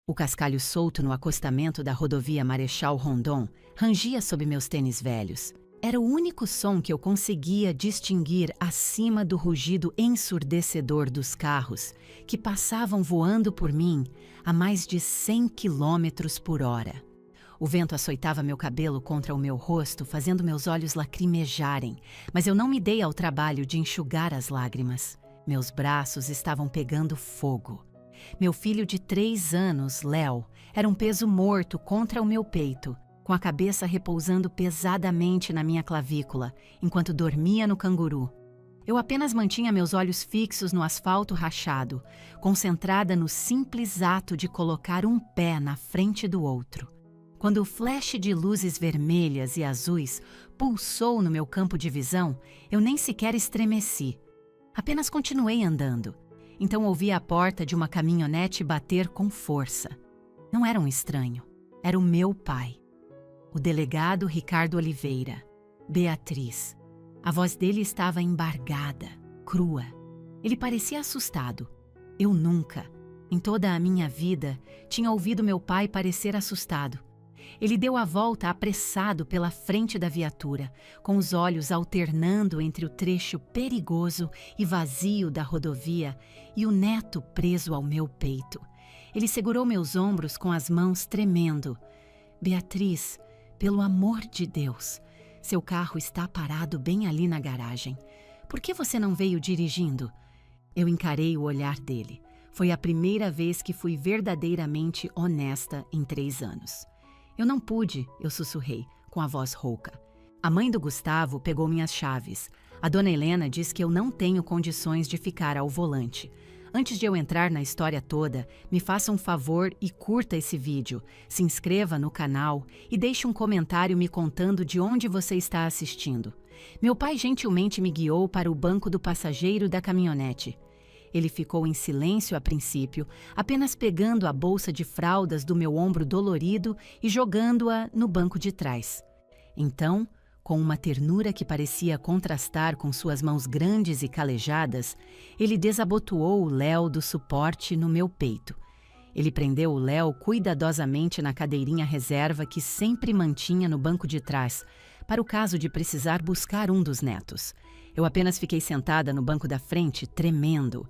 O cascalho solto no acostamento da rodovia Marechal Rondon rangia sob meus tênis velhos. Era o único som que eu conseguia distinguir acima do rugido ensurdecedor dos carros que passavam voando por mim a mais de 100 quilômetros por hora. O vento açoitava meu cabelo contra o meu rosto, fazendo meus olhos lacrimejarem, mas eu não me dei ao trabalho de enxugar as lágrimas. Meus braços estavam pegando fogo. Meu filho de 3 anos, Léo, era um peso morto contra o meu peito, com a cabeça repousando pesadamente na minha clavícula, enquanto dormia no canguru. Eu apenas mantinha meus olhos fixos no asfalto rachado, concentrada no simples ato de colocar um pé na frente do outro. Quando o flash de luzes vermelhas e azuis pulsou no meu campo de visão, eu nem sequer estremeci. Apenas continuei andando. Então ouvi a porta de uma caminhonete bater com força. Não era um estranho, era o meu pai. O delegado Ricardo Oliveira. Beatriz. A voz dele estava embargada, crua. Ele parecia assustado. Eu nunca, em toda a minha vida, tinha ouvido meu pai parecer assustado. Ele deu a volta apressado pela frente da viatura, com os olhos alternando entre o trecho perigoso e vazio da rodovia e o neto preso ao meu peito. Ele segurou meus ombros com as mãos tremendo. Beatriz, pelo amor de Deus, seu carro está parado bem ali na garagem. Por que você não veio dirigindo? Eu encarei o olhar dele. Foi a primeira vez que fui verdadeiramente honesta em 3 anos. Eu não pude, eu sussurrei, com a voz rouca. A mãe do Gustavo pegou minhas chaves. A dona Helena diz que eu não tenho condições de ficar ao volante. Antes de eu entrar na história toda, me faça um favor e curta esse vídeo, se inscreva no canal e deixe um comentário me contando de onde você está assistindo. Meu pai gentilmente me guiou para o banco do passageiro da caminhonete. Ele ficou em silêncio a princípio, apenas pegando a bolsa de fraldas do meu ombro dolorido e jogando-a no banco de trás. Então, com uma ternura que parecia contrastar com suas mãos grandes e calejadas, ele desabotoou o Léo do suporte no meu peito. Ele prendeu o Léo cuidadosamente na cadeirinha reserva que sempre mantinha no banco de trás, para o caso de precisar buscar um dos netos. Eu apenas fiquei sentada no banco da frente, tremendo.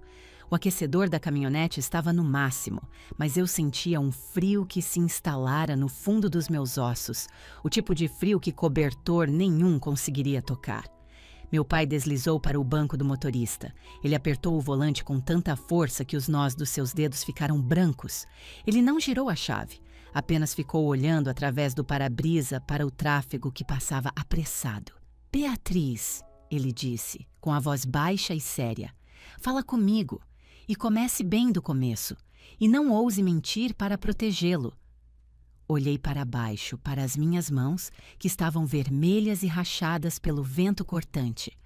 O aquecedor da caminhonete estava no máximo, mas eu sentia um frio que se instalara no fundo dos meus ossos, o tipo de frio que cobertor nenhum conseguiria tocar. Meu pai deslizou para o banco do motorista. Ele apertou o volante com tanta força que os nós dos seus dedos ficaram brancos. Ele não girou a chave, apenas ficou olhando através do para-brisa para o tráfego que passava apressado. Beatriz, ele disse, com a voz baixa e séria, fala comigo. E comece bem do começo, e não ouse mentir para protegê-lo. Olhei para baixo, para as minhas mãos, que estavam vermelhas e rachadas pelo vento cortante.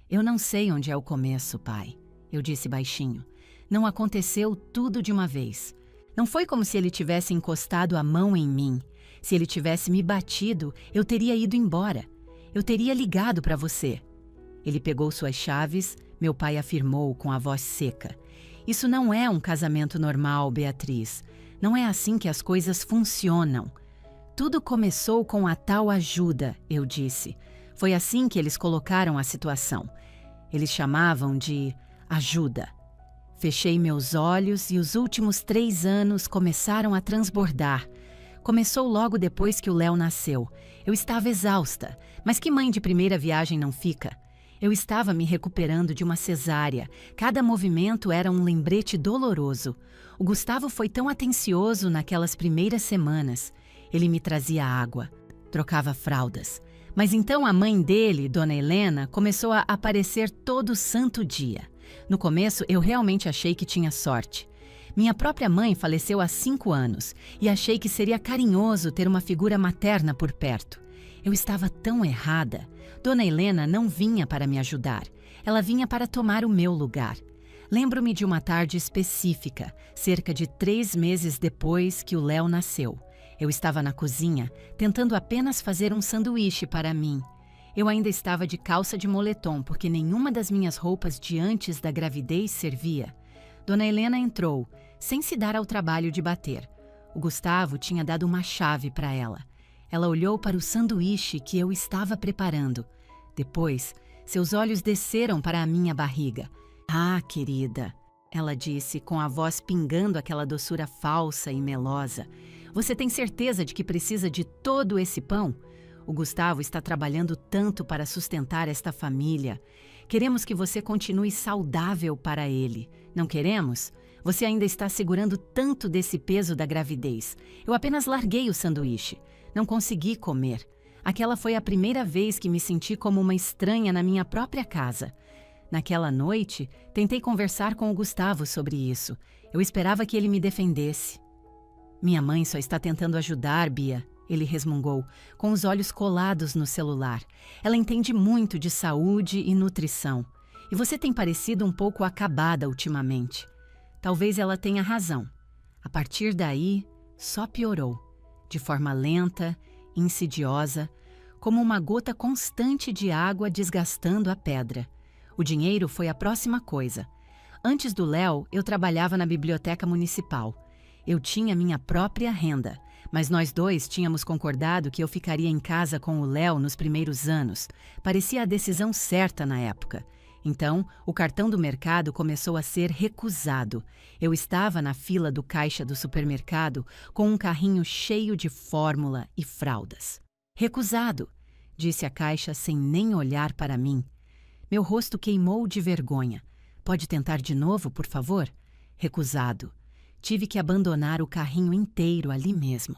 Eu não sei onde é o começo, pai, eu disse baixinho. Não aconteceu tudo de uma vez. Não foi como se ele tivesse encostado a mão em mim. Se ele tivesse me batido, eu teria ido embora. Eu teria ligado para você. Ele pegou suas chaves, meu pai afirmou com a voz seca. Isso não é um casamento normal, Beatriz. Não é assim que as coisas funcionam. Tudo começou com a tal ajuda, eu disse. Foi assim que eles colocaram a situação. Eles chamavam de ajuda. Fechei meus olhos e os últimos 3 anos começaram a transbordar. Começou logo depois que o Léo nasceu. Eu estava exausta, mas que mãe de primeira viagem não fica? Eu estava me recuperando de uma cesárea. Cada movimento era um lembrete doloroso. O Gustavo foi tão atencioso naquelas primeiras semanas. Ele me trazia água, trocava fraldas. Mas então a mãe dele, Dona Helena, começou a aparecer todo santo dia. No começo, eu realmente achei que tinha sorte. Minha própria mãe faleceu há 5 anos e achei que seria carinhoso ter uma figura materna por perto. Eu estava tão errada. Dona Helena não vinha para me ajudar. Ela vinha para tomar o meu lugar. Lembro-me de uma tarde específica, cerca de 3 meses depois que o Léo nasceu. Eu estava na cozinha, tentando apenas fazer um sanduíche para mim. Eu ainda estava de calça de moletom, porque nenhuma das minhas roupas de antes da gravidez servia. Dona Helena entrou, sem se dar ao trabalho de bater. O Gustavo tinha dado uma chave para ela. Ela olhou para o sanduíche que eu estava preparando. Depois, seus olhos desceram para a minha barriga. "Ah, querida", ela disse, com a voz pingando aquela doçura falsa e melosa. "Você tem certeza de que precisa de todo esse pão? O Gustavo está trabalhando tanto para sustentar esta família. Queremos que você continue saudável para ele. Não queremos? Você ainda está segurando tanto desse peso da gravidez. Eu apenas larguei o sanduíche. Não consegui comer. Aquela foi a primeira vez que me senti como uma estranha na minha própria casa. Naquela noite, tentei conversar com o Gustavo sobre isso. Eu esperava que ele me defendesse." "Minha mãe só está tentando ajudar, Bia", ele resmungou, com os olhos colados no celular. "Ela entende muito de saúde e nutrição. E você tem parecido um pouco acabada ultimamente. Talvez ela tenha razão." A partir daí, só piorou. De forma lenta, insidiosa, como uma gota constante de água desgastando a pedra. O dinheiro foi a próxima coisa. Antes do Léo, eu trabalhava na biblioteca municipal. Eu tinha minha própria renda, mas nós dois tínhamos concordado que eu ficaria em casa com o Léo nos primeiros anos. Parecia a decisão certa na época. Então, o cartão do mercado começou a ser recusado. Eu estava na fila do caixa do supermercado com um carrinho cheio de fórmula e fraldas. "Recusado", disse a caixa sem nem olhar para mim. Meu rosto queimou de vergonha. "Pode tentar de novo, por favor?" "Recusado." Tive que abandonar o carrinho inteiro ali mesmo.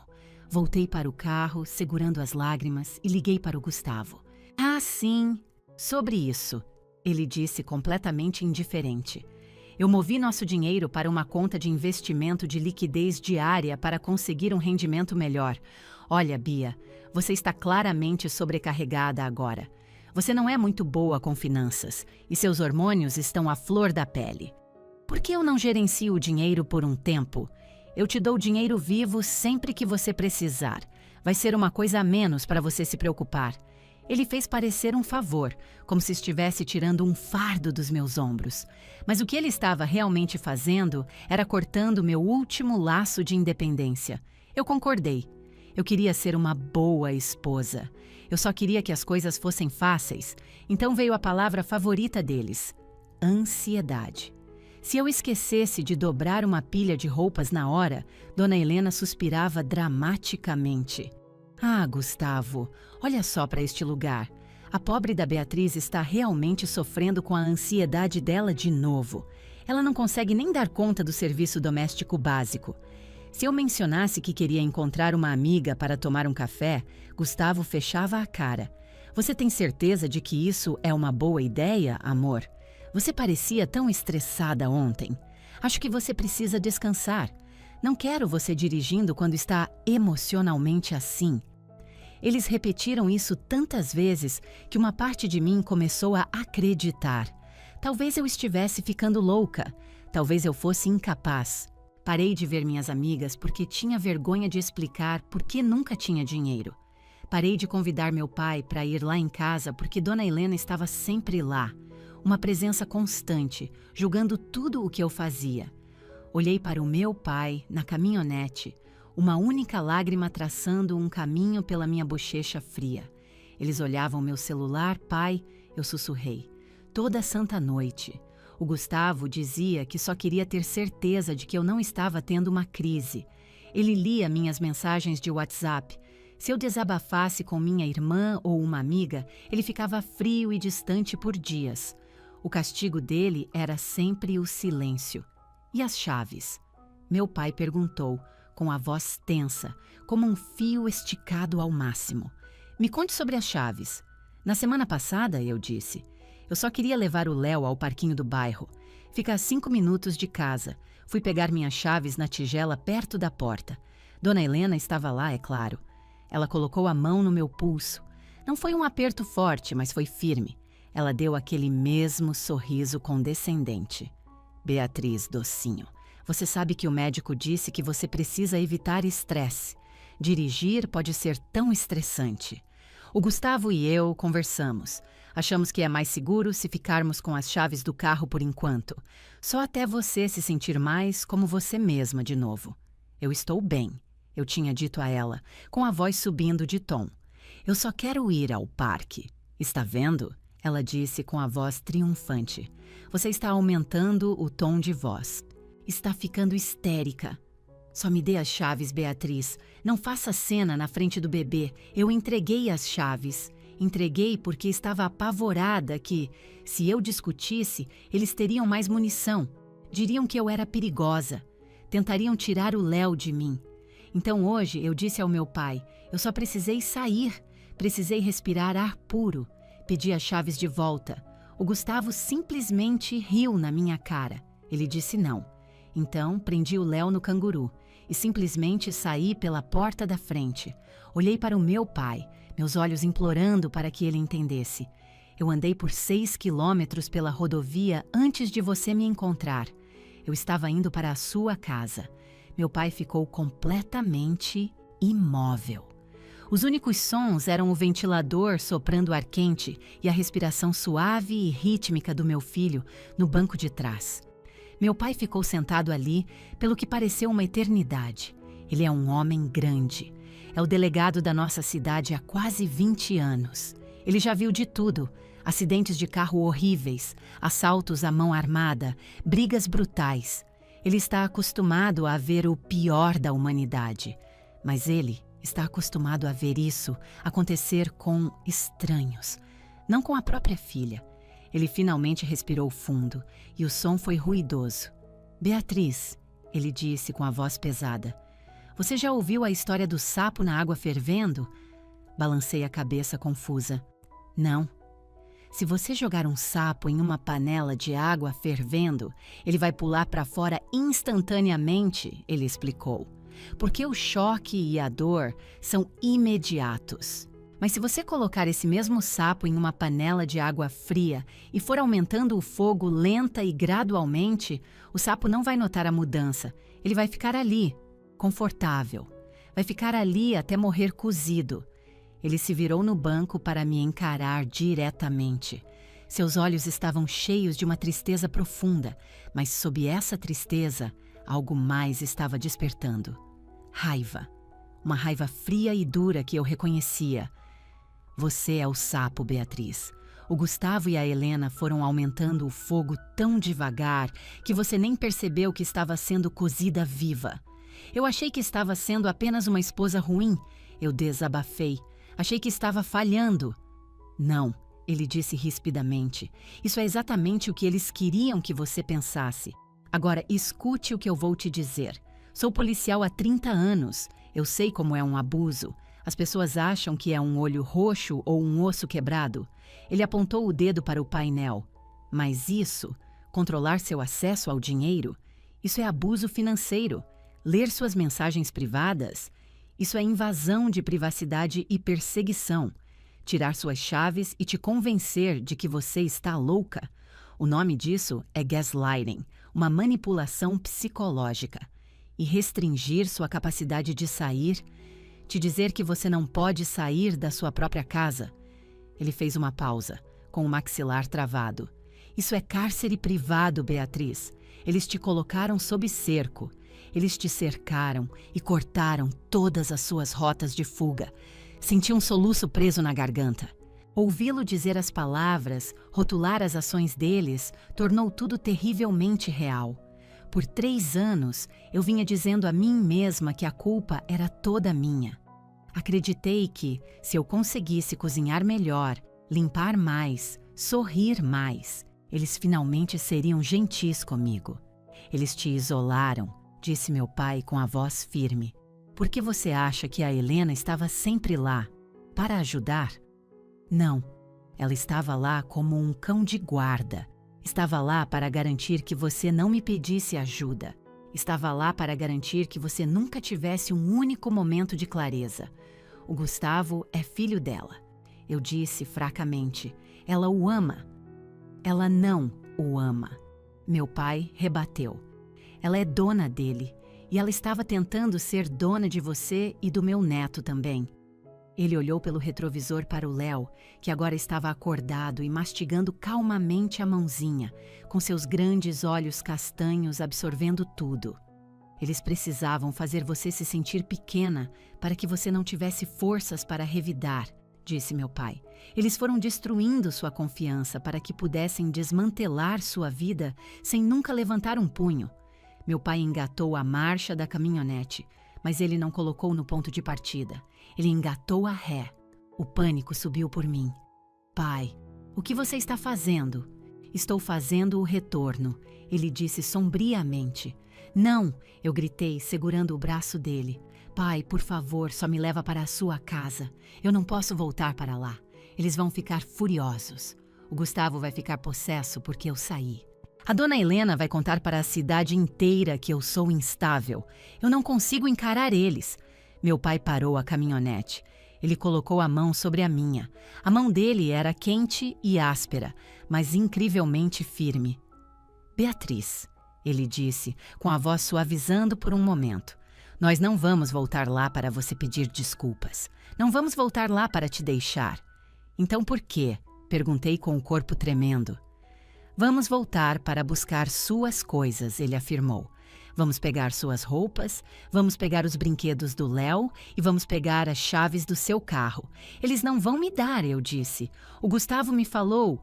Voltei para o carro, segurando as lágrimas, e liguei para o Gustavo. "Ah, sim, sobre isso", ele disse completamente indiferente. "Eu movi nosso dinheiro para uma conta de investimento de liquidez diária para conseguir um rendimento melhor. Olha, Bia, você está claramente sobrecarregada agora. Você não é muito boa com finanças e seus hormônios estão à flor da pele. Por que eu não gerencio o dinheiro por um tempo? Eu te dou dinheiro vivo sempre que você precisar. Vai ser uma coisa a menos para você se preocupar." Ele fez parecer um favor, como se estivesse tirando um fardo dos meus ombros. Mas o que ele estava realmente fazendo era cortando meu último laço de independência. Eu concordei. Eu queria ser uma boa esposa. Eu só queria que as coisas fossem fáceis. Então veio a palavra favorita deles: ansiedade. Se eu esquecesse de dobrar uma pilha de roupas na hora, Dona Helena suspirava dramaticamente. "Ah, Gustavo, olha só para este lugar. A pobre da Beatriz está realmente sofrendo com a ansiedade dela de novo. Ela não consegue nem dar conta do serviço doméstico básico." Se eu mencionasse que queria encontrar uma amiga para tomar um café, Gustavo fechava a cara. "Você tem certeza de que isso é uma boa ideia, amor? Você parecia tão estressada ontem. Acho que você precisa descansar. Não quero você dirigindo quando está emocionalmente assim." Eles repetiram isso tantas vezes que uma parte de mim começou a acreditar. Talvez eu estivesse ficando louca. Talvez eu fosse incapaz. Parei de ver minhas amigas porque tinha vergonha de explicar por que nunca tinha dinheiro. Parei de convidar meu pai para ir lá em casa porque Dona Helena estava sempre lá. Uma presença constante, julgando tudo o que eu fazia. Olhei para o meu pai na caminhonete, uma única lágrima traçando um caminho pela minha bochecha fria. Eles olhavam meu celular. "Pai", eu sussurrei. "Toda santa noite." O Gustavo dizia que só queria ter certeza de que eu não estava tendo uma crise. Ele lia minhas mensagens de WhatsApp. Se eu desabafasse com minha irmã ou uma amiga, ele ficava frio e distante por dias. O castigo dele era sempre o silêncio. "E as chaves?" Meu pai perguntou, com a voz tensa, como um fio esticado ao máximo. "Me conte sobre as chaves." "Na semana passada", eu disse. "Eu só queria levar o Léo ao parquinho do bairro. Fica a 5 minutos de casa. Fui pegar minhas chaves na tigela perto da porta. Dona Helena estava lá, é claro. Ela colocou a mão no meu pulso. Não foi um aperto forte, mas foi firme. Ela deu aquele mesmo sorriso condescendente. "Beatriz, docinho, você sabe que o médico disse que você precisa evitar estresse. Dirigir pode ser tão estressante." O Gustavo e eu conversamos. Achamos que é mais seguro se ficarmos com as chaves do carro por enquanto. Só até você se sentir mais como você mesma de novo. "Eu estou bem", eu tinha dito a ela, com a voz subindo de tom. Eu só quero ir ao parque. Está vendo? Ela disse com a voz triunfante. Você está aumentando o tom de voz. Está ficando histérica. Só me dê as chaves, Beatriz. Não faça cena na frente do bebê. Eu entreguei as chaves. Entreguei porque estava apavorada que, se eu discutisse, eles teriam mais munição. Diriam que eu era perigosa. Tentariam tirar o Léo de mim. Então hoje eu disse ao meu pai, eu só precisei sair. Precisei respirar ar puro. Pedi as chaves de volta. O Gustavo simplesmente riu na minha cara. Ele disse não. Então prendi o Léo no canguru e simplesmente saí pela porta da frente. Olhei para o meu pai, meus olhos implorando para que ele entendesse. Eu andei por 6 quilômetros pela rodovia antes de você me encontrar. Eu estava indo para a sua casa. Meu pai ficou completamente imóvel. Os únicos sons eram o ventilador soprando ar quente e a respiração suave e rítmica do meu filho no banco de trás. Meu pai ficou sentado ali pelo que pareceu uma eternidade. Ele é um homem grande. É o delegado da nossa cidade há quase 20 anos. Ele já viu de tudo. Acidentes de carro horríveis, assaltos à mão armada, brigas brutais. Ele está acostumado a ver o pior da humanidade. Mas ele está acostumado a ver isso acontecer com estranhos, não com a própria filha. Ele finalmente respirou fundo e o som foi ruidoso. Beatriz, ele disse com a voz pesada, você já ouviu a história do sapo na água fervendo? Balancei a cabeça confusa. Não. Se você jogar um sapo em uma panela de água fervendo, ele vai pular para fora instantaneamente, ele explicou. Porque o choque e a dor são imediatos. Mas se você colocar esse mesmo sapo em uma panela de água fria e for aumentando o fogo lenta e gradualmente, o sapo não vai notar a mudança. Ele vai ficar ali, confortável. Vai ficar ali até morrer cozido. Ele se virou no banco para me encarar diretamente. Seus olhos estavam cheios de uma tristeza profunda, mas sob essa tristeza, algo mais estava despertando. Raiva. Uma raiva fria e dura que eu reconhecia. Você é o sapo, Beatriz. O Gustavo e a Helena foram aumentando o fogo tão devagar que você nem percebeu que estava sendo cozida viva. Eu achei que estava sendo apenas uma esposa ruim. Eu desabafei. Achei que estava falhando. Não, ele disse rispidamente. Isso é exatamente o que eles queriam que você pensasse. Agora, escute o que eu vou te dizer. Sou policial há 30 anos. Eu sei como é um abuso. As pessoas acham que é um olho roxo ou um osso quebrado. Ele apontou o dedo para o painel. Mas isso, controlar seu acesso ao dinheiro, isso é abuso financeiro. Ler suas mensagens privadas, isso é invasão de privacidade e perseguição. Tirar suas chaves e te convencer de que você está louca. O nome disso é gaslighting, uma manipulação psicológica. E restringir sua capacidade de sair, te dizer que você não pode sair da sua própria casa. Ele fez uma pausa, com o maxilar travado. Isso é cárcere privado, Beatriz. Eles te colocaram sob cerco. Eles te cercaram e cortaram todas as suas rotas de fuga. Senti um soluço preso na garganta. Ouvi-lo dizer as palavras, rotular as ações deles, tornou tudo terrivelmente real. Por 3 anos, eu vinha dizendo a mim mesma que a culpa era toda minha. Acreditei que, se eu conseguisse cozinhar melhor, limpar mais, sorrir mais, eles finalmente seriam gentis comigo. Eles te isolaram, disse meu pai com a voz firme. Por que você acha que a Helena estava sempre lá? Para ajudar? Não, ela estava lá como um cão de guarda. Estava lá para garantir que você não me pedisse ajuda. Estava lá para garantir que você nunca tivesse um único momento de clareza. O Gustavo é filho dela. Eu disse fracamente. Ela o ama. Ela não o ama. Meu pai rebateu. Ela é dona dele. E ela estava tentando ser dona de você e do meu neto também. Ele olhou pelo retrovisor para o Léo, que agora estava acordado e mastigando calmamente a mãozinha, com seus grandes olhos castanhos absorvendo tudo. Eles precisavam fazer você se sentir pequena para que você não tivesse forças para revidar, disse meu pai. Eles foram destruindo sua confiança para que pudessem desmantelar sua vida sem nunca levantar um punho. Meu pai engatou a marcha da caminhonete, mas ele não colocou no ponto de partida. Ele engatou a ré. O pânico subiu por mim. Pai, o que você está fazendo? Estou fazendo o retorno, ele disse sombriamente. Não, eu gritei, segurando o braço dele. Pai, por favor, só me leva para a sua casa. Eu não posso voltar para lá. Eles vão ficar furiosos. O Gustavo vai ficar possesso porque eu saí. A dona Helena vai contar para a cidade inteira que eu sou instável. Eu não consigo encarar eles. Meu pai parou a caminhonete. Ele colocou a mão sobre a minha. A mão dele era quente e áspera, mas incrivelmente firme. Beatriz, ele disse, com a voz suavizando por um momento. Nós não vamos voltar lá para você pedir desculpas. Não vamos voltar lá para te deixar. Então por quê? Perguntei com o corpo tremendo. Vamos voltar para buscar suas coisas, ele afirmou. Vamos pegar suas roupas, vamos pegar os brinquedos do Léo e vamos pegar as chaves do seu carro. Eles não vão me dar, eu disse. O Gustavo me falou.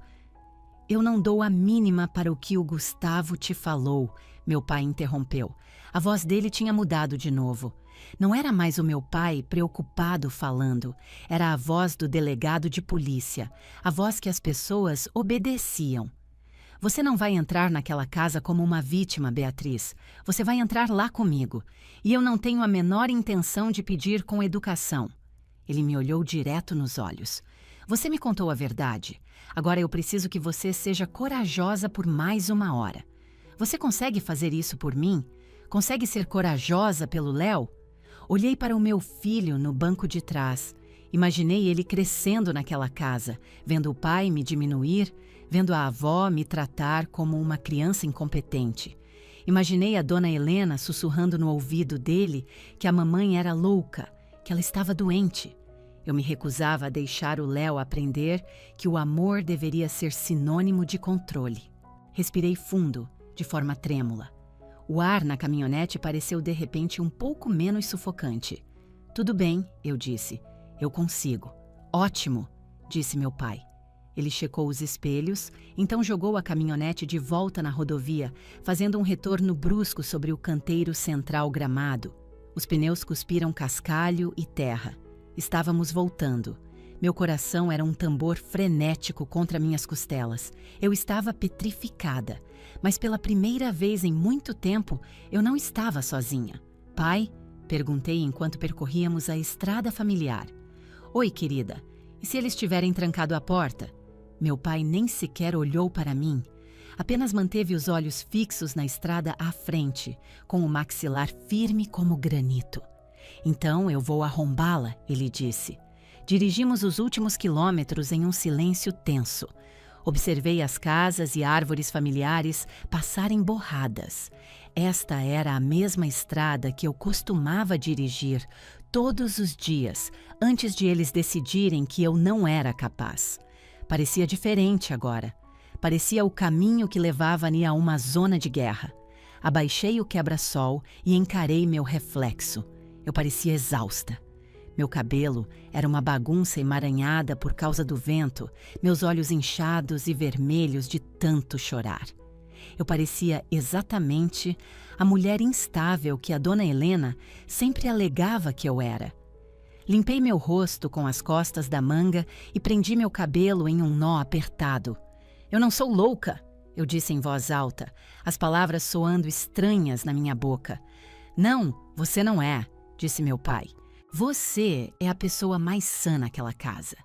Eu não dou a mínima para o que o Gustavo te falou, meu pai interrompeu. A voz dele tinha mudado de novo. Não era mais o meu pai preocupado falando. Era a voz do delegado de polícia, a voz que as pessoas obedeciam. Você não vai entrar naquela casa como uma vítima, Beatriz. Você vai entrar lá comigo. E eu não tenho a menor intenção de pedir com educação. Ele me olhou direto nos olhos. Você me contou a verdade. Agora eu preciso que você seja corajosa por mais uma hora. Você consegue fazer isso por mim? Consegue ser corajosa pelo Léo? Olhei para o meu filho no banco de trás. Imaginei ele crescendo naquela casa, vendo o pai me diminuir, vendo a avó me tratar como uma criança incompetente. Imaginei a dona Helena sussurrando no ouvido dele que a mamãe era louca, que ela estava doente. Eu me recusava a deixar o Léo aprender que o amor deveria ser sinônimo de controle. Respirei fundo, de forma trêmula. O ar na caminhonete pareceu de repente um pouco menos sufocante. Tudo bem, eu disse. Eu consigo. Ótimo, disse meu pai. Ele checou os espelhos, então jogou a caminhonete de volta na rodovia, fazendo um retorno brusco sobre o canteiro central gramado. Os pneus cuspiram cascalho e terra. Estávamos voltando. Meu coração era um tambor frenético contra minhas costelas. Eu estava petrificada, mas pela primeira vez em muito tempo, eu não estava sozinha. Pai? Perguntei enquanto percorríamos a estrada familiar. Oi, querida. E se eles tiverem trancado a porta? Meu pai nem sequer olhou para mim. Apenas manteve os olhos fixos na estrada à frente, com o maxilar firme como granito. Então eu vou arrombá-la, ele disse. Dirigimos os últimos quilômetros em um silêncio tenso. Observei as casas e árvores familiares passarem borradas. Esta era a mesma estrada que eu costumava dirigir todos os dias, antes de eles decidirem que eu não era capaz. Parecia diferente agora. Parecia o caminho que levava-me a uma zona de guerra. Abaixei o quebra-sol e encarei meu reflexo. Eu parecia exausta. Meu cabelo era uma bagunça emaranhada por causa do vento, meus olhos inchados e vermelhos de tanto chorar. Eu parecia exatamente a mulher instável que a dona Helena sempre alegava que eu era. Limpei meu rosto com as costas da manga e prendi meu cabelo em um nó apertado. Eu não sou louca, eu disse em voz alta, as palavras soando estranhas na minha boca. Não, você não é, disse meu pai. Você é a pessoa mais sã naquela casa.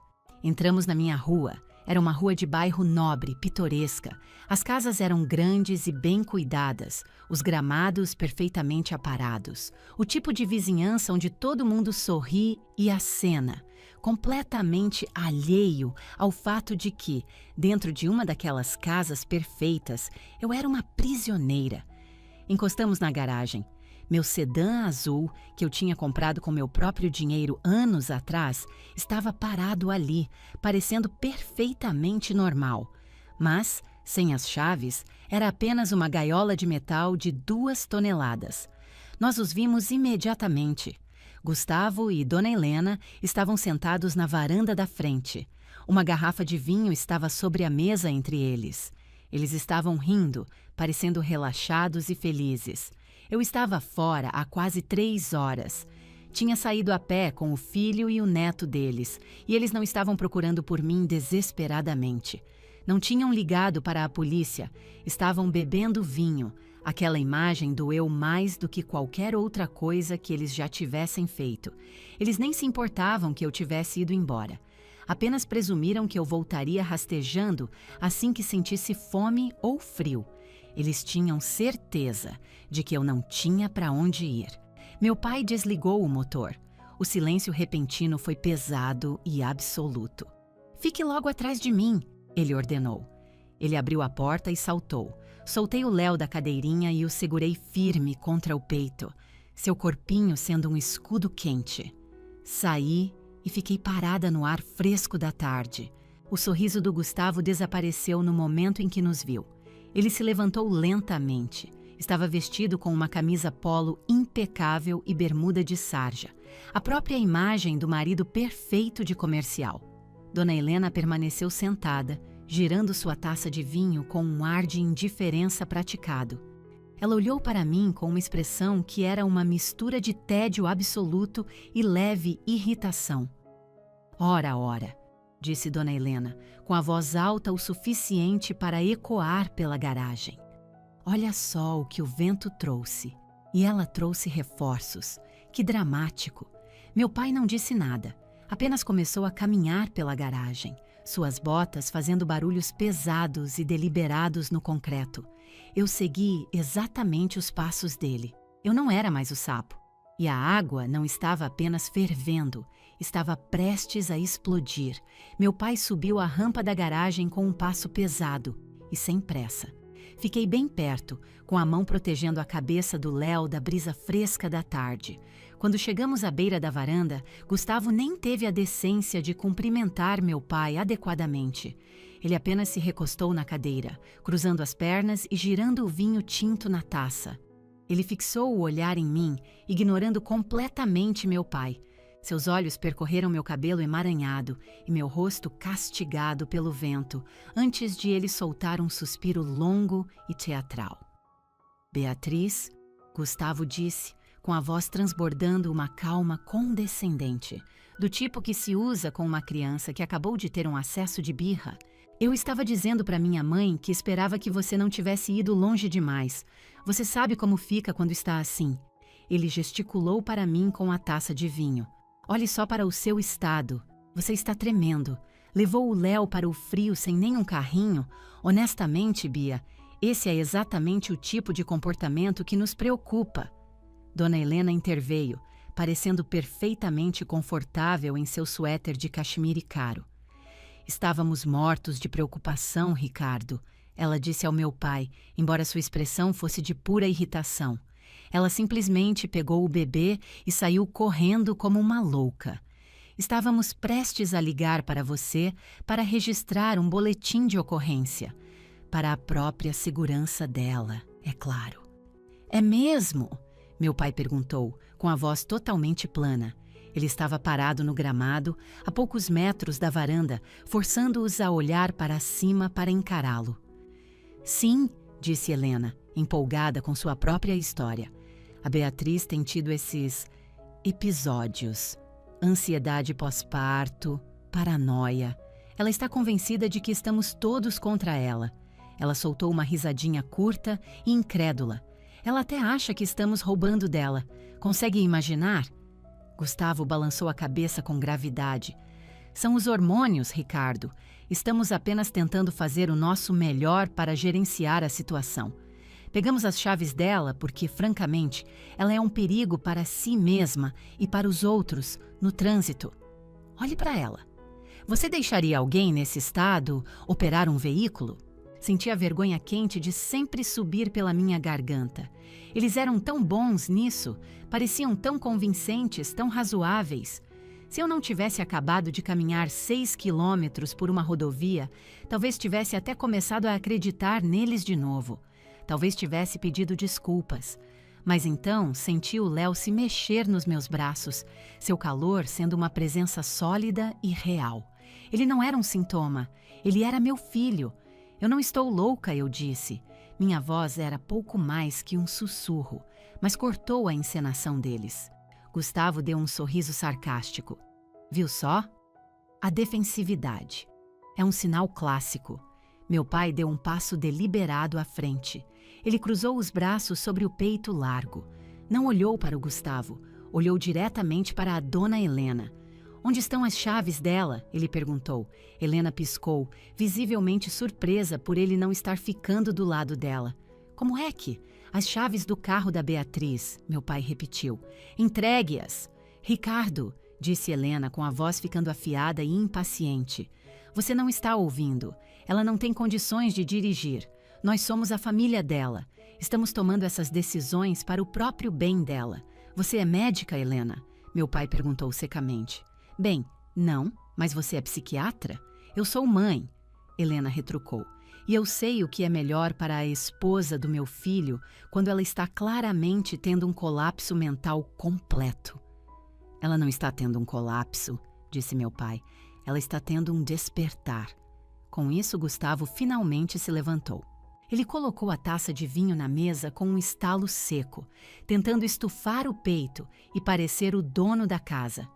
Entramos na minha rua. Era uma rua de bairro nobre, pitoresca. As casas eram grandes e bem cuidadas, os gramados perfeitamente aparados. O tipo de vizinhança onde todo mundo sorri e acena, completamente alheio ao fato de que, dentro de uma daquelas casas perfeitas, eu era uma prisioneira. Encostamos na garagem. Meu sedã azul, que eu tinha comprado com meu próprio dinheiro anos atrás, estava parado ali, parecendo perfeitamente normal. Mas, sem as chaves, era apenas uma gaiola de metal de 2 toneladas. Nós os vimos imediatamente. Gustavo e Dona Helena estavam sentados na varanda da frente. Uma garrafa de vinho estava sobre a mesa entre eles. Eles estavam rindo, parecendo relaxados e felizes. Eu estava fora há quase 3 horas. Tinha saído a pé com o filho e o neto deles, e eles não estavam procurando por mim desesperadamente. Não tinham ligado para a polícia, estavam bebendo vinho. Aquela imagem doeu mais do que qualquer outra coisa que eles já tivessem feito. Eles nem se importavam que eu tivesse ido embora. Apenas presumiram que eu voltaria rastejando assim que sentisse fome ou frio. Eles tinham certeza de que eu não tinha para onde ir. Meu pai desligou o motor. O silêncio repentino foi pesado e absoluto. "Fique logo atrás de mim", ele ordenou. Ele abriu a porta e saltou. Soltei o Léo da cadeirinha e o segurei firme contra o peito, seu corpinho sendo um escudo quente. Saí e fiquei parada no ar fresco da tarde. O sorriso do Gustavo desapareceu no momento em que nos viu. Ele se levantou lentamente. Estava vestido com uma camisa polo impecável e bermuda de sarja, a própria imagem do marido perfeito de comercial. Dona Helena permaneceu sentada, girando sua taça de vinho com um ar de indiferença praticado. Ela olhou para mim com uma expressão que era uma mistura de tédio absoluto e leve irritação. "Ora, ora", disse Dona Helena, com a voz alta o suficiente para ecoar pela garagem. "Olha só o que o vento trouxe." E ela trouxe reforços. Que dramático! Meu pai não disse nada, apenas começou a caminhar pela garagem, suas botas fazendo barulhos pesados e deliberados no concreto. Eu segui exatamente os passos dele. Eu não era mais o sapo. E a água não estava apenas fervendo, estava prestes a explodir. Meu pai subiu a rampa da garagem com um passo pesado e sem pressa. Fiquei bem perto, com a mão protegendo a cabeça do Léo da brisa fresca da tarde. Quando chegamos à beira da varanda, Gustavo nem teve a decência de cumprimentar meu pai adequadamente. Ele apenas se recostou na cadeira, cruzando as pernas e girando o vinho tinto na taça. Ele fixou o olhar em mim, ignorando completamente meu pai. Seus olhos percorreram meu cabelo emaranhado e meu rosto castigado pelo vento, antes de ele soltar um suspiro longo e teatral. "Beatriz", Gustavo disse, com a voz transbordando uma calma condescendente, do tipo que se usa com uma criança que acabou de ter um acesso de birra. "Eu estava dizendo para minha mãe que esperava que você não tivesse ido longe demais. Você sabe como fica quando está assim." Ele gesticulou para mim com a taça de vinho. "Olhe só para o seu estado. Você está tremendo. Levou o Léo para o frio sem nenhum carrinho? Honestamente, Bia, esse é exatamente o tipo de comportamento que nos preocupa." Dona Helena interveio, parecendo perfeitamente confortável em seu suéter de cachemire caro. "Estávamos mortos de preocupação, Ricardo", ela disse ao meu pai, embora sua expressão fosse de pura irritação. Ela simplesmente pegou o bebê e saiu correndo como uma louca. "Estávamos prestes a ligar para você para registrar um boletim de ocorrência. Para a própria segurança dela, é claro." "É mesmo?" meu pai perguntou, com a voz totalmente plana. Ele estava parado no gramado, a poucos metros da varanda, forçando-os a olhar para cima para encará-lo. "Sim", disse Helena, empolgada com sua própria história. "A Beatriz tem tido esses episódios. Ansiedade pós-parto, paranoia. Ela está convencida de que estamos todos contra ela." Ela soltou uma risadinha curta e incrédula. "Ela até acha que estamos roubando dela. Consegue imaginar?" Gustavo balançou a cabeça com gravidade. "São os hormônios, Ricardo. Estamos apenas tentando fazer o nosso melhor para gerenciar a situação. Pegamos as chaves dela porque, francamente, ela é um perigo para si mesma e para os outros no trânsito. Olhe para ela. Você deixaria alguém nesse estado operar um veículo?" Senti a vergonha quente de sempre subir pela minha garganta. Eles eram tão bons nisso, pareciam tão convincentes, tão razoáveis. Se eu não tivesse acabado de caminhar 6 quilômetros por uma rodovia, talvez tivesse até começado a acreditar neles de novo. Talvez tivesse pedido desculpas. Mas então senti o Léo se mexer nos meus braços, seu calor sendo uma presença sólida e real. Ele não era um sintoma, ele era meu filho. Eu não estou louca, eu disse. Minha voz era pouco mais que um sussurro, mas cortou a encenação deles. Gustavo deu um sorriso sarcástico. Viu só? A defensividade. É um sinal clássico. Meu pai deu um passo deliberado à frente. Ele cruzou os braços sobre o peito largo. Não olhou para o Gustavo, olhou diretamente para a dona Helena. Onde estão as chaves dela? Ele perguntou. Helena piscou, visivelmente surpresa por ele não estar ficando do lado dela. Como é que? As chaves do carro da Beatriz, meu pai repetiu. Entregue-as. Ricardo, disse Helena com a voz ficando afiada e impaciente. Você não está ouvindo. Ela não tem condições de dirigir. Nós somos a família dela. Estamos tomando essas decisões para o próprio bem dela. Você é médica, Helena? Meu pai perguntou secamente. Bem, não, mas você é psiquiatra? Eu sou mãe, Helena retrucou. E eu sei o que é melhor para a esposa do meu filho quando ela está claramente tendo um colapso mental completo. Ela não está tendo um colapso, disse meu pai. Ela está tendo um despertar. Com isso, Gustavo finalmente se levantou. Ele colocou a taça de vinho na mesa com um estalo seco, tentando estufar o peito e parecer o dono da casa.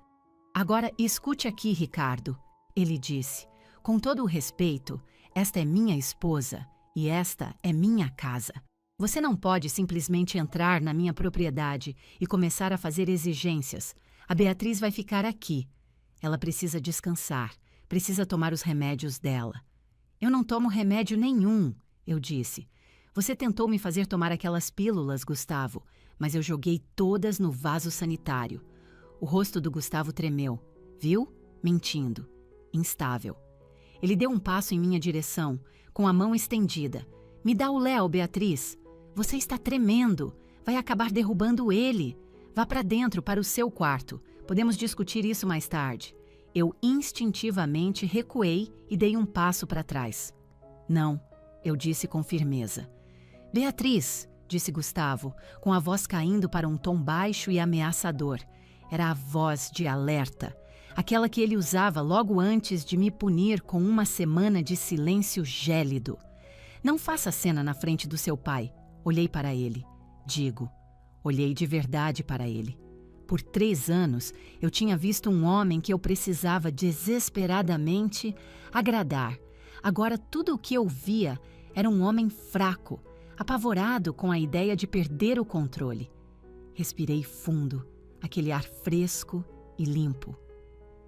Agora escute aqui, Ricardo, ele disse. Com todo o respeito, esta é minha esposa e esta é minha casa. Você não pode simplesmente entrar na minha propriedade e começar a fazer exigências. A Beatriz vai ficar aqui. Ela precisa descansar, precisa tomar os remédios dela. Eu não tomo remédio nenhum, eu disse. Você tentou me fazer tomar aquelas pílulas, Gustavo, mas eu joguei todas no vaso sanitário. O rosto do Gustavo tremeu. Viu? Mentindo. Instável. Ele deu um passo em minha direção, com a mão estendida. Me dá o Léo, Beatriz. Você está tremendo. Vai acabar derrubando ele. Vá para dentro, para o seu quarto. Podemos discutir isso mais tarde. Eu instintivamente recuei e dei um passo para trás. Não, eu disse com firmeza. Beatriz, disse Gustavo, com a voz caindo para um tom baixo e ameaçador. Era a voz de alerta, aquela que ele usava logo antes de me punir com uma semana de silêncio gélido. Não faça cena na frente do seu pai. Olhei para ele. Olhei de verdade para ele. Por 3 anos, eu tinha visto um homem que eu precisava desesperadamente agradar. Agora, tudo o que eu via era um homem fraco, apavorado com a ideia de perder o controle. Respirei fundo, aquele ar fresco e limpo.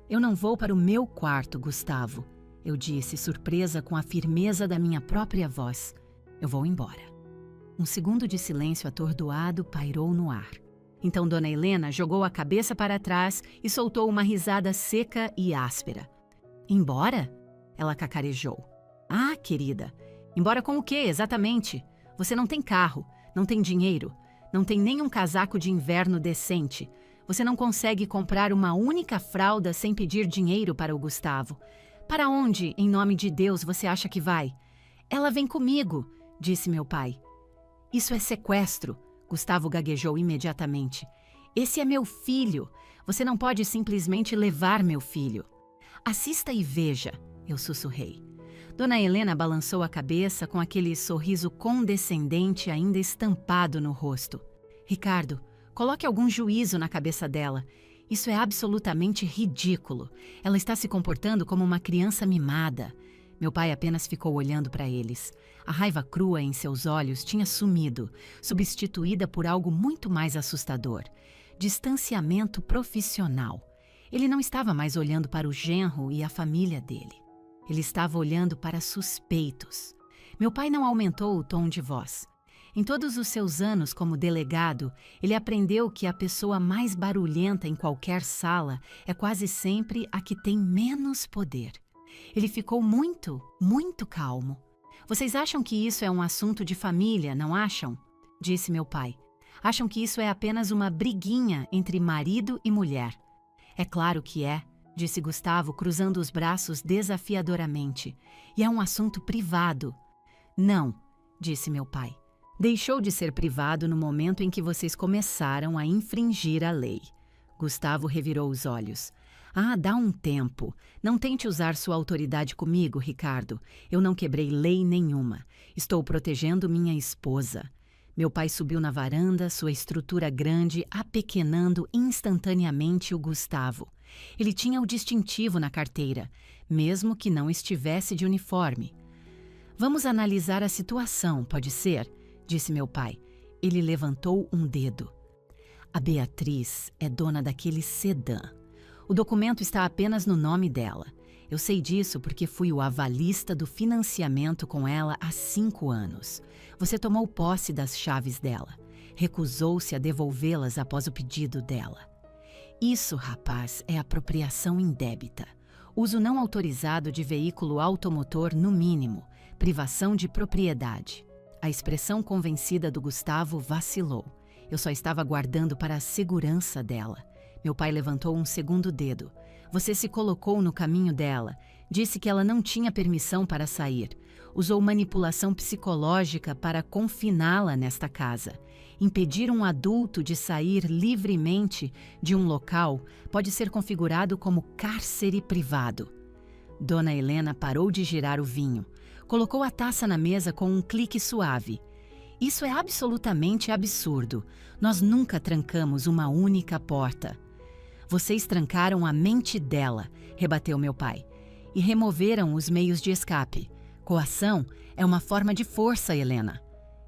Eu não vou para o meu quarto, Gustavo, eu disse, surpresa com a firmeza da minha própria voz. Eu vou embora. Um segundo de silêncio atordoado pairou no ar. Então Dona Helena jogou a cabeça para trás e soltou uma risada seca e áspera. Embora? Ela cacarejou. Ah, querida, embora com o quê, exatamente? Você não tem carro, não tem dinheiro, não tem nem um casaco de inverno decente. Você não consegue comprar uma única fralda sem pedir dinheiro para o Gustavo. Para onde, em nome de Deus, você acha que vai? Ela vem comigo, disse meu pai. Isso é sequestro, Gustavo gaguejou imediatamente. Esse é meu filho. Você não pode simplesmente levar meu filho. Assista e veja, eu sussurrei. Dona Helena balançou a cabeça com aquele sorriso condescendente ainda estampado no rosto. Ricardo, coloque algum juízo na cabeça dela. Isso é absolutamente ridículo. Ela está se comportando como uma criança mimada. Meu pai apenas ficou olhando para eles. A raiva crua em seus olhos tinha sumido, substituída por algo muito mais assustador. Distanciamento profissional. Ele não estava mais olhando para o genro e a família dele. Ele estava olhando para suspeitos. Meu pai não aumentou o tom de voz. Em todos os seus anos como delegado, ele aprendeu que a pessoa mais barulhenta em qualquer sala é quase sempre a que tem menos poder. Ele ficou muito, muito calmo. Vocês acham que isso é um assunto de família, não acham? Disse meu pai. Acham que isso é apenas uma briguinha entre marido e mulher. É claro que é, disse Gustavo, cruzando os braços desafiadoramente. E é um assunto privado. Não, disse meu pai. Deixou de ser privado no momento em que vocês começaram a infringir a lei. Gustavo revirou os olhos. Ah, dá um tempo. Não tente usar sua autoridade comigo, Ricardo. Eu não quebrei lei nenhuma. Estou protegendo minha esposa. Meu pai subiu na varanda, sua estrutura grande, apequenando instantaneamente o Gustavo. Ele tinha o distintivo na carteira, mesmo que não estivesse de uniforme. Vamos analisar a situação, pode ser? Disse meu pai. Ele levantou um dedo. A Beatriz é dona daquele sedã. O documento está apenas no nome dela. Eu sei disso porque fui o avalista do financiamento com ela há 5 anos. Você tomou posse das chaves dela. Recusou-se a devolvê-las após o pedido dela. Isso, rapaz, é apropriação indébita. Uso não autorizado de veículo automotor no mínimo. Privação de propriedade. A expressão convencida do Gustavo vacilou. Eu só estava guardando para a segurança dela. Meu pai levantou um segundo dedo. Você se colocou no caminho dela. Disse que ela não tinha permissão para sair. Usou manipulação psicológica para confiná-la nesta casa. Impedir um adulto de sair livremente de um local pode ser configurado como cárcere privado. Dona Helena parou de girar o vinho. Colocou a taça na mesa com um clique suave. Isso é absolutamente absurdo. Nós nunca trancamos uma única porta. Vocês trancaram a mente dela, rebateu meu pai, e removeram os meios de escape. Coação é uma forma de força, Helena.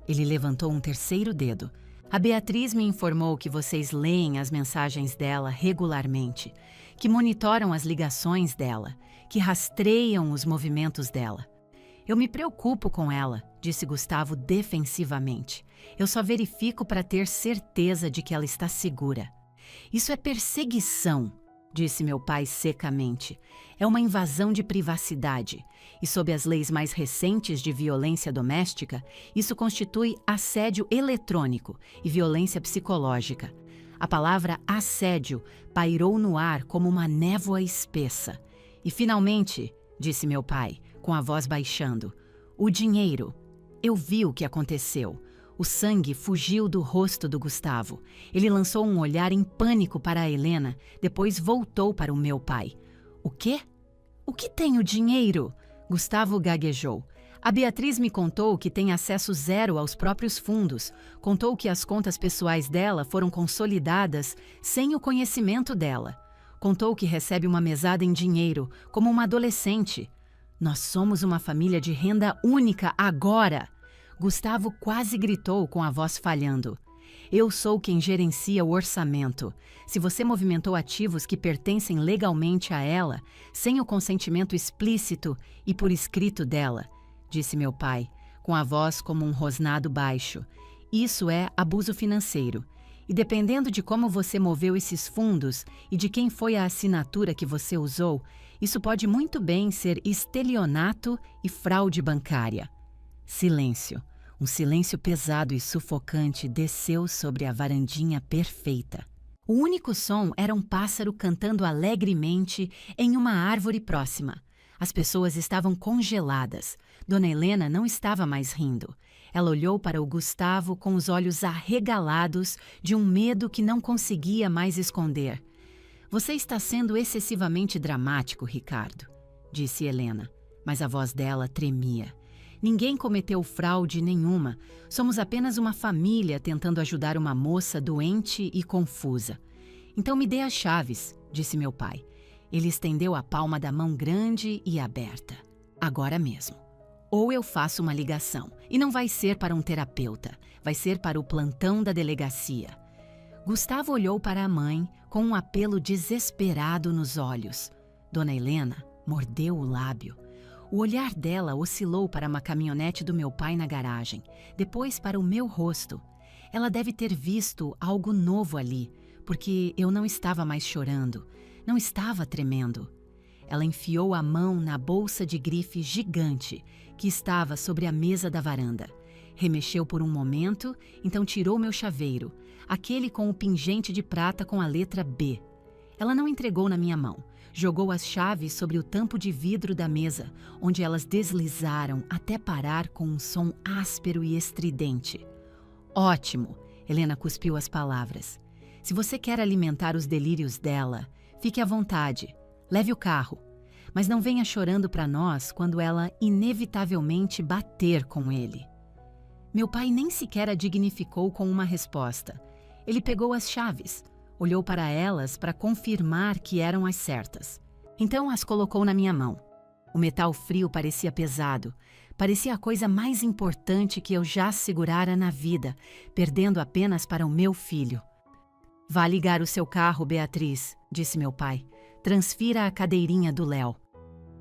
Ele levantou um terceiro dedo. A Beatriz me informou que vocês leem as mensagens dela regularmente, que monitoram as ligações dela, que rastreiam os movimentos dela. Eu me preocupo com ela, disse Gustavo defensivamente. Eu só verifico para ter certeza de que ela está segura. Isso é perseguição, disse meu pai secamente. É uma invasão de privacidade. E sob as leis mais recentes de violência doméstica, isso constitui assédio eletrônico e violência psicológica. A palavra assédio pairou no ar como uma névoa espessa. E finalmente, disse meu pai, com a voz baixando, o dinheiro. Eu vi o que aconteceu. O sangue fugiu do rosto do Gustavo. Ele lançou um olhar em pânico para a Helena, depois voltou para o meu pai. O quê? O que tem o dinheiro? Gustavo gaguejou. A Beatriz me contou que tem acesso zero aos próprios fundos. Contou que as contas pessoais dela foram consolidadas sem o conhecimento dela. Contou que recebe uma mesada em dinheiro, como uma adolescente. Nós somos uma família de renda única agora! Gustavo quase gritou com a voz falhando. Eu sou quem gerencia o orçamento. Se você movimentou ativos que pertencem legalmente a ela, sem o consentimento explícito e por escrito dela, disse meu pai, com a voz como um rosnado baixo, isso é abuso financeiro. E dependendo de como você moveu esses fundos e de quem foi a assinatura que você usou, isso pode muito bem ser estelionato e fraude bancária. Silêncio. Um silêncio pesado e sufocante desceu sobre a varandinha perfeita. O único som era um pássaro cantando alegremente em uma árvore próxima. As pessoas estavam congeladas. Dona Helena não estava mais rindo. Ela olhou para o Gustavo com os olhos arregalados de um medo que não conseguia mais esconder. Você está sendo excessivamente dramático, Ricardo, disse Helena, mas a voz dela tremia. Ninguém cometeu fraude nenhuma. Somos apenas uma família tentando ajudar uma moça doente e confusa. Então me dê as chaves, disse meu pai. Ele estendeu a palma da mão grande e aberta. Agora mesmo. Ou eu faço uma ligação, e não vai ser para um terapeuta, vai ser para o plantão da delegacia. Gustavo olhou para a mãe com um apelo desesperado nos olhos. Dona Helena mordeu o lábio. O olhar dela oscilou para uma caminhonete do meu pai na garagem, depois para o meu rosto. Ela deve ter visto algo novo ali, porque eu não estava mais chorando, não estava tremendo. Ela enfiou a mão na bolsa de grife gigante que estava sobre a mesa da varanda. Remexeu por um momento, então tirou meu chaveiro, aquele com o pingente de prata com a letra B. Ela não entregou na minha mão. Jogou as chaves sobre o tampo de vidro da mesa, onde elas deslizaram até parar com um som áspero e estridente. Ótimo! Helena cuspiu as palavras. Se você quer alimentar os delírios dela, fique à vontade. Leve o carro. Mas não venha chorando para nós quando ela inevitavelmente bater com ele. Meu pai nem sequer a dignificou com uma resposta. Ele pegou as chaves, olhou para elas para confirmar que eram as certas. Então as colocou na minha mão. O metal frio parecia pesado. Parecia a coisa mais importante que eu já segurara na vida, perdendo apenas para o meu filho. Vá ligar o seu carro, Beatriz, disse meu pai. Transfira a cadeirinha do Léo.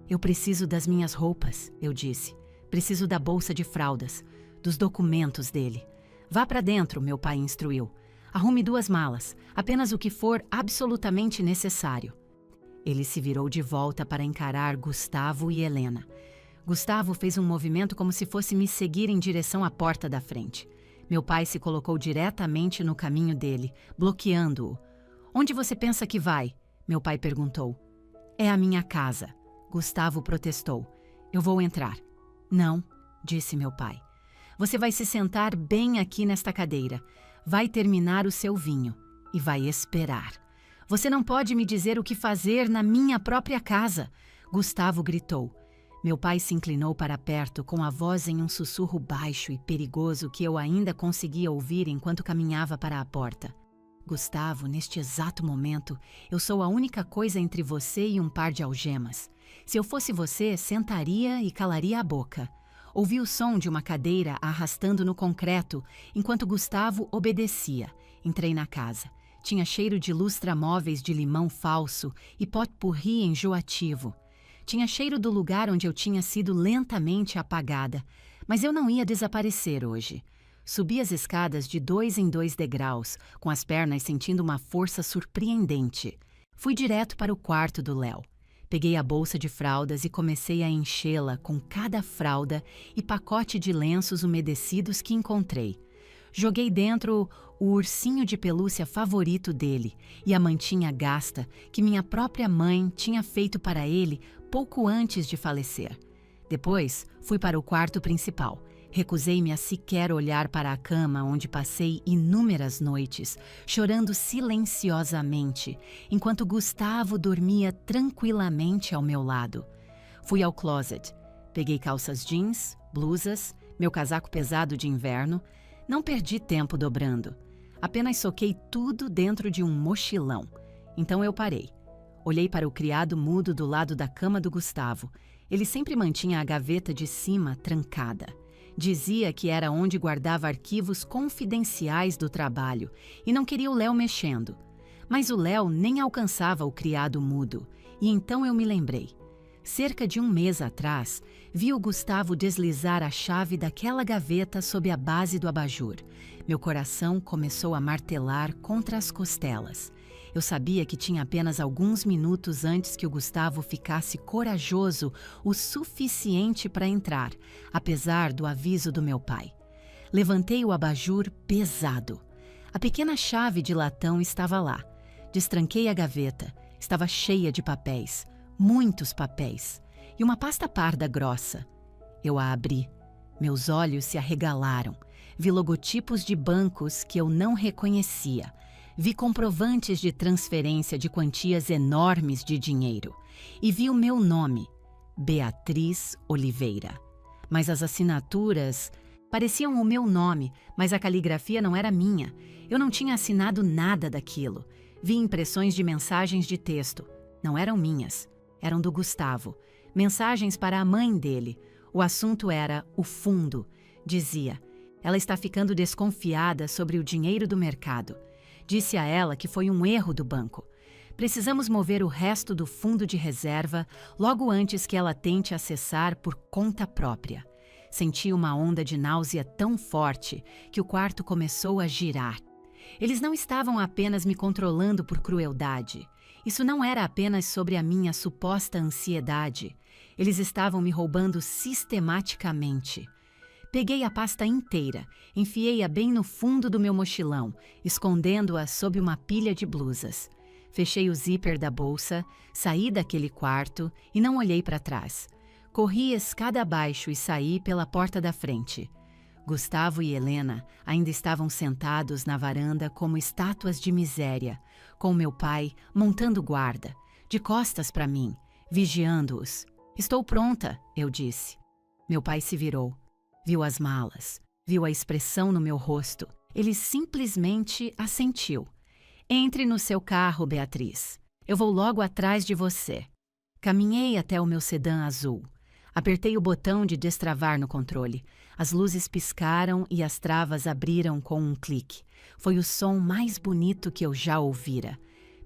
Eu preciso das minhas roupas, eu disse. Preciso da bolsa de fraldas, dos documentos dele. Vá para dentro, meu pai instruiu. Arrume 2 malas, apenas o que for absolutamente necessário. Ele se virou de volta para encarar Gustavo e Helena. Gustavo fez um movimento como se fosse me seguir em direção à porta da frente. Meu pai se colocou diretamente no caminho dele, bloqueando-o. Onde você pensa que vai? Meu pai perguntou. É a minha casa. Gustavo protestou. Eu vou entrar. Não, disse meu pai. Você vai se sentar bem aqui nesta cadeira. Vai terminar o seu vinho e vai esperar. Você não pode me dizer o que fazer na minha própria casa, Gustavo gritou. Meu pai se inclinou para perto com a voz em um sussurro baixo e perigoso que eu ainda conseguia ouvir enquanto caminhava para a porta. Gustavo, neste exato momento, eu sou a única coisa entre você e um par de algemas. Se eu fosse você, sentaria e calaria a boca. Ouvi o som de uma cadeira arrastando no concreto, enquanto Gustavo obedecia. Entrei na casa. Tinha cheiro de lustramóveis de limão falso e pot-pourri enjoativo. Tinha cheiro do lugar onde eu tinha sido lentamente apagada, mas eu não ia desaparecer hoje. Subi as escadas de 2 em 2 degraus, com as pernas sentindo uma força surpreendente. Fui direto para o quarto do Léo. Peguei a bolsa de fraldas e comecei a enchê-la com cada fralda e pacote de lenços umedecidos que encontrei. Joguei dentro o ursinho de pelúcia favorito dele e a mantinha gasta que minha própria mãe tinha feito para ele pouco antes de falecer. Depois, fui para o quarto principal. Recusei-me a sequer olhar para a cama onde passei inúmeras noites, chorando silenciosamente, enquanto Gustavo dormia tranquilamente ao meu lado. Fui ao closet. Peguei calças jeans, blusas, meu casaco pesado de inverno. Não perdi tempo dobrando. Apenas soquei tudo dentro de um mochilão. Então eu parei. Olhei para o criado mudo do lado da cama do Gustavo. Ele sempre mantinha a gaveta de cima trancada. Dizia que era onde guardava arquivos confidenciais do trabalho e não queria o Léo mexendo. Mas o Léo nem alcançava o criado mudo. E então eu me lembrei. Cerca de 1 mês atrás, vi o Gustavo deslizar a chave daquela gaveta sob a base do abajur. Meu coração começou a martelar contra as costelas. Eu sabia que tinha apenas alguns minutos antes que o Gustavo ficasse corajoso o suficiente para entrar, apesar do aviso do meu pai. Levantei o abajur pesado. A pequena chave de latão estava lá. Destranquei a gaveta. Estava cheia de papéis. Muitos papéis, e uma pasta parda grossa. Eu a abri. Meus olhos se arregalaram. Vi logotipos de bancos que eu não reconhecia. Vi comprovantes de transferência de quantias enormes de dinheiro. E vi o meu nome, Beatriz Oliveira. Mas as assinaturas pareciam o meu nome, mas a caligrafia não era minha. Eu não tinha assinado nada daquilo. Vi impressões de mensagens de texto. Não eram minhas. Eram do Gustavo. Mensagens para a mãe dele. O assunto era o fundo. Dizia, ela está ficando desconfiada sobre o dinheiro do mercado. Disse a ela que foi um erro do banco. Precisamos mover o resto do fundo de reserva logo antes que ela tente acessar por conta própria. Senti uma onda de náusea tão forte que o quarto começou a girar. Eles não estavam apenas me controlando por crueldade. Isso não era apenas sobre a minha suposta ansiedade. Eles estavam me roubando sistematicamente. Peguei a pasta inteira, enfiei-a bem no fundo do meu mochilão, escondendo-a sob uma pilha de blusas. Fechei o zíper da bolsa, saí daquele quarto e não olhei para trás. Corri escada abaixo e saí pela porta da frente. Gustavo e Helena ainda estavam sentados na varanda como estátuas de miséria, com meu pai montando guarda, de costas para mim, vigiando-os. "Estou pronta", eu disse. Meu pai se virou, viu as malas, viu a expressão no meu rosto. Ele simplesmente assentiu. "Entre no seu carro, Beatriz. Eu vou logo atrás de você." Caminhei até o meu sedã azul. Apertei o botão de destravar no controle. As luzes piscaram e as travas abriram com um clique. Foi o som mais bonito que eu já ouvira.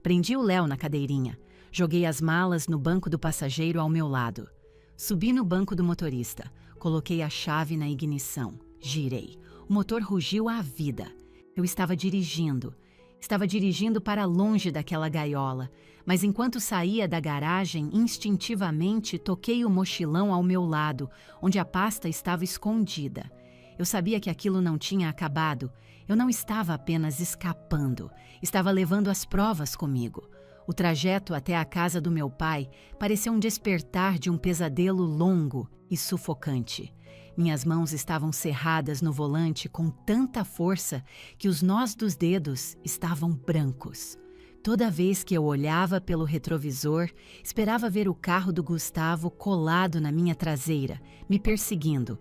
Prendi o Léo na cadeirinha. Joguei as malas no banco do passageiro ao meu lado. Subi no banco do motorista. Coloquei a chave na ignição. Girei. O motor rugiu à vida. Eu estava dirigindo. Estava dirigindo para longe daquela gaiola, mas enquanto saía da garagem, instintivamente toquei o mochilão ao meu lado, onde a pasta estava escondida. Eu sabia que aquilo não tinha acabado. Eu não estava apenas escapando, estava levando as provas comigo. O trajeto até a casa do meu pai parecia um despertar de um pesadelo longo e sufocante. Minhas mãos estavam cerradas no volante com tanta força que os nós dos dedos estavam brancos. Toda vez que eu olhava pelo retrovisor, esperava ver o carro do Gustavo colado na minha traseira, me perseguindo.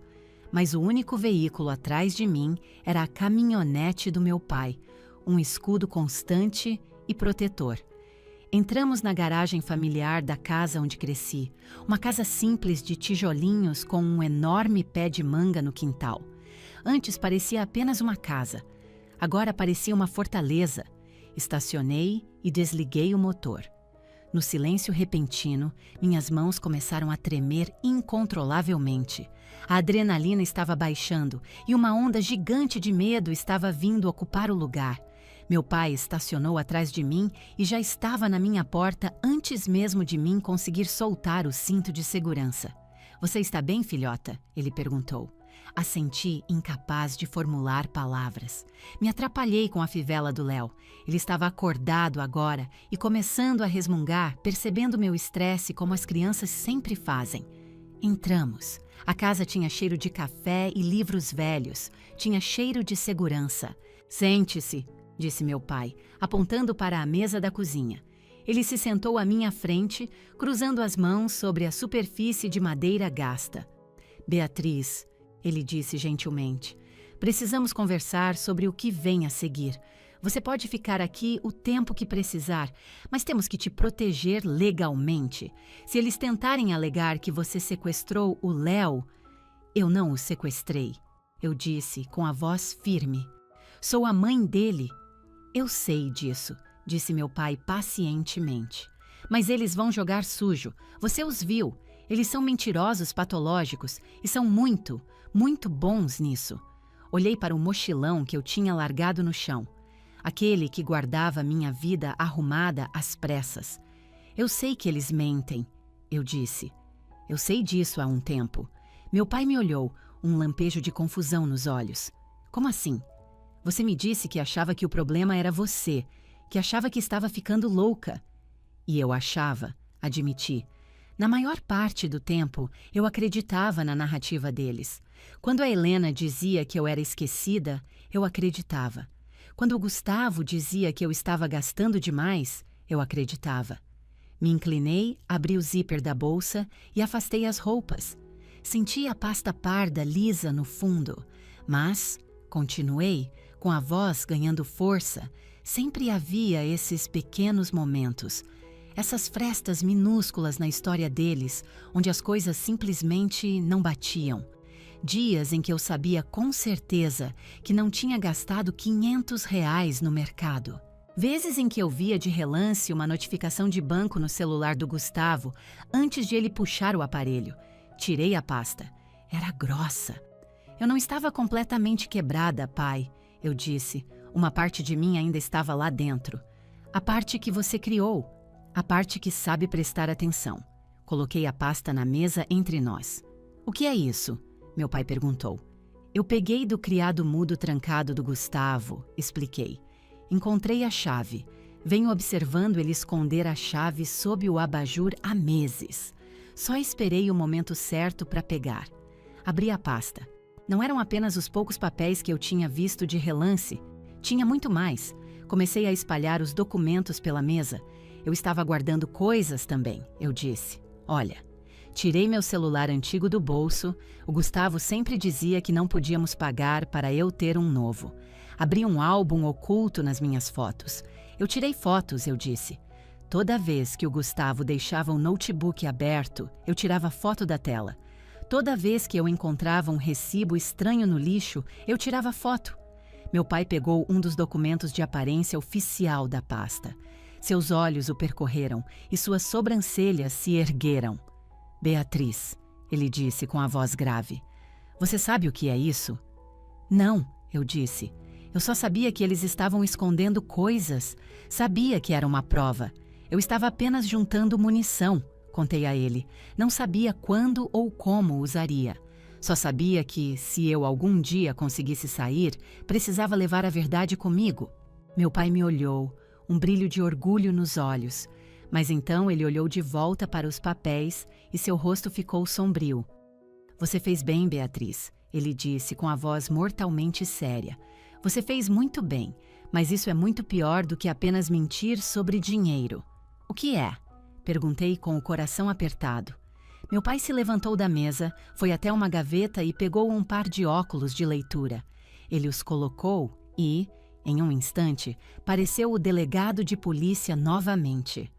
Mas o único veículo atrás de mim era a caminhonete do meu pai, um escudo constante e protetor. Entramos na garagem familiar da casa onde cresci, uma casa simples de tijolinhos com um enorme pé de manga no quintal. Antes parecia apenas uma casa, agora parecia uma fortaleza. Estacionei e desliguei o motor. No silêncio repentino, minhas mãos começaram a tremer incontrolavelmente. A adrenalina estava baixando e uma onda gigante de medo estava vindo ocupar o lugar. Meu pai estacionou atrás de mim e já estava na minha porta antes mesmo de mim conseguir soltar o cinto de segurança. "Você está bem, filhota?" ele perguntou. Assenti, incapaz de formular palavras. Me atrapalhei com a fivela do Léo. Ele estava acordado agora e começando a resmungar, percebendo meu estresse como as crianças sempre fazem. Entramos. A casa tinha cheiro de café e livros velhos. Tinha cheiro de segurança. "Sente-se", disse meu pai, apontando para a mesa da cozinha. Ele se sentou à minha frente, cruzando as mãos sobre a superfície de madeira gasta. "Beatriz", ele disse gentilmente, "precisamos conversar sobre o que vem a seguir. Você pode ficar aqui o tempo que precisar, mas temos que te proteger legalmente. Se eles tentarem alegar que você sequestrou o Léo..." "Eu não o sequestrei", eu disse com a voz firme. "Sou a mãe dele." "Eu sei disso", disse meu pai pacientemente. "Mas eles vão jogar sujo. Você os viu. Eles são mentirosos patológicos e são muito, muito bons nisso." Olhei para o mochilão que eu tinha largado no chão. Aquele que guardava minha vida arrumada às pressas. "Eu sei que eles mentem", eu disse. "Eu sei disso há um tempo." Meu pai me olhou, um lampejo de confusão nos olhos. "Como assim? Você me disse que achava que o problema era você, que achava que estava ficando louca." "E eu achava", admiti. Na maior parte do tempo, eu acreditava na narrativa deles. Quando a Helena dizia que eu era esquecida, eu acreditava. Quando o Gustavo dizia que eu estava gastando demais, eu acreditava. Me inclinei, abri o zíper da bolsa e afastei as roupas. Senti a pasta parda lisa no fundo, mas continuei, com a voz ganhando força. Sempre havia esses pequenos momentos, essas frestas minúsculas na história deles, onde as coisas simplesmente não batiam. Dias em que eu sabia com certeza que não tinha gastado R$ 500 no mercado. Vezes em que eu via de relance uma notificação de banco no celular do Gustavo antes de ele puxar o aparelho. Tirei a pasta. Era grossa. "Eu não estava completamente quebrada, pai", eu disse. "Uma parte de mim ainda estava lá dentro. A parte que você criou. A parte que sabe prestar atenção." Coloquei a pasta na mesa entre nós. "O que é isso?" meu pai perguntou. "Eu peguei do criado mudo trancado do Gustavo", expliquei. "Encontrei a chave. Venho observando ele esconder a chave sob o abajur há meses. Só esperei o momento certo para pegar." Abri a pasta. Não eram apenas os poucos papéis que eu tinha visto de relance. Tinha muito mais. Comecei a espalhar os documentos pela mesa. Eu estava guardando coisas também, eu disse. Olha, tirei meu celular antigo do bolso. O Gustavo sempre dizia que não podíamos pagar para eu ter um novo. Abri um álbum oculto nas minhas fotos. Eu tirei fotos, eu disse. Toda vez que o Gustavo deixava o notebook aberto, eu tirava foto da tela. Toda vez que eu encontrava um recibo estranho no lixo, eu tirava foto. Meu pai pegou um dos documentos de aparência oficial da pasta. Seus olhos o percorreram e suas sobrancelhas se ergueram. Beatriz, ele disse com a voz grave. Você sabe o que é isso? Não, eu disse. Eu só sabia que eles estavam escondendo coisas. Sabia que era uma prova. Eu estava apenas juntando munição, contei a ele. Não sabia quando ou como usaria. Só sabia que, se eu algum dia conseguisse sair, precisava levar a verdade comigo. Meu pai me olhou, um brilho de orgulho nos olhos. Mas então ele olhou de volta para os papéis e seu rosto ficou sombrio. Você fez bem, Beatriz, ele disse com a voz mortalmente séria. Você fez muito bem, mas isso é muito pior do que apenas mentir sobre dinheiro. O que é? Perguntei com o coração apertado. Meu pai se levantou da mesa, foi até uma gaveta e pegou um par de óculos de leitura. Ele os colocou e, em um instante, pareceu o delegado de polícia novamente.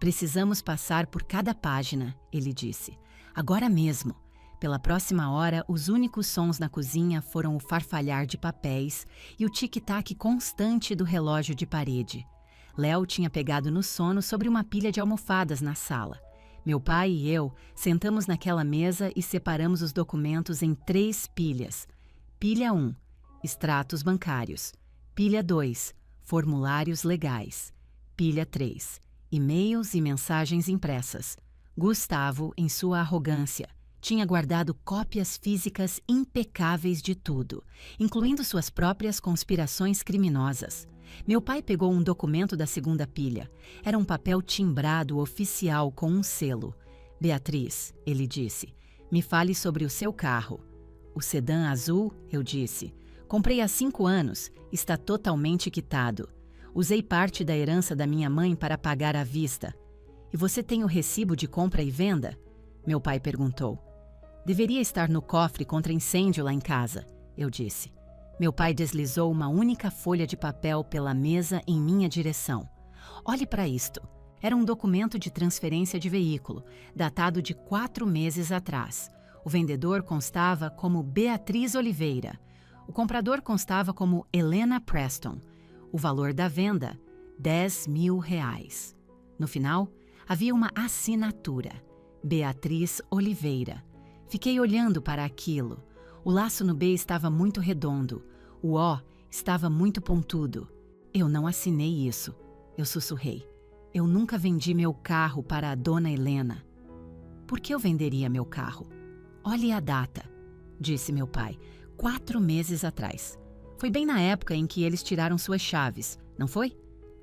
Precisamos passar por cada página, ele disse. Agora mesmo. Pela próxima hora, os únicos sons na cozinha foram o farfalhar de papéis e o tic-tac constante do relógio de parede. Léo tinha pegado no sono sobre uma pilha de almofadas na sala. Meu pai e eu sentamos naquela mesa e separamos os documentos em 3 pilhas. Pilha 1, extratos bancários. Pilha 2, formulários legais. Pilha 3, e-mails e mensagens impressas. Gustavo, em sua arrogância, tinha guardado cópias físicas impecáveis de tudo, incluindo suas próprias conspirações criminosas. Meu pai pegou um documento da segunda pilha. Era um papel timbrado oficial com um selo. Beatriz, ele disse, me fale sobre o seu carro. O sedã azul, eu disse. Comprei há 5 anos, está totalmente quitado. Usei parte da herança da minha mãe para pagar à vista. E você tem o recibo de compra e venda? Meu pai perguntou. Deveria estar no cofre contra incêndio lá em casa, eu disse. Meu pai deslizou uma única folha de papel pela mesa em minha direção. Olhe para isto. Era um documento de transferência de veículo, datado de 4 meses atrás. O vendedor constava como Beatriz Oliveira. O comprador constava como Helena Preston. O valor da venda, R$10.000. No final, havia uma assinatura. Beatriz Oliveira. Fiquei olhando para aquilo. O laço no B estava muito redondo. O O estava muito pontudo. Eu não assinei isso. Eu sussurrei. Eu nunca vendi meu carro para a dona Helena. Por que eu venderia meu carro? Olhe a data, disse meu pai, 4 meses atrás. Foi bem na época em que eles tiraram suas chaves, não foi?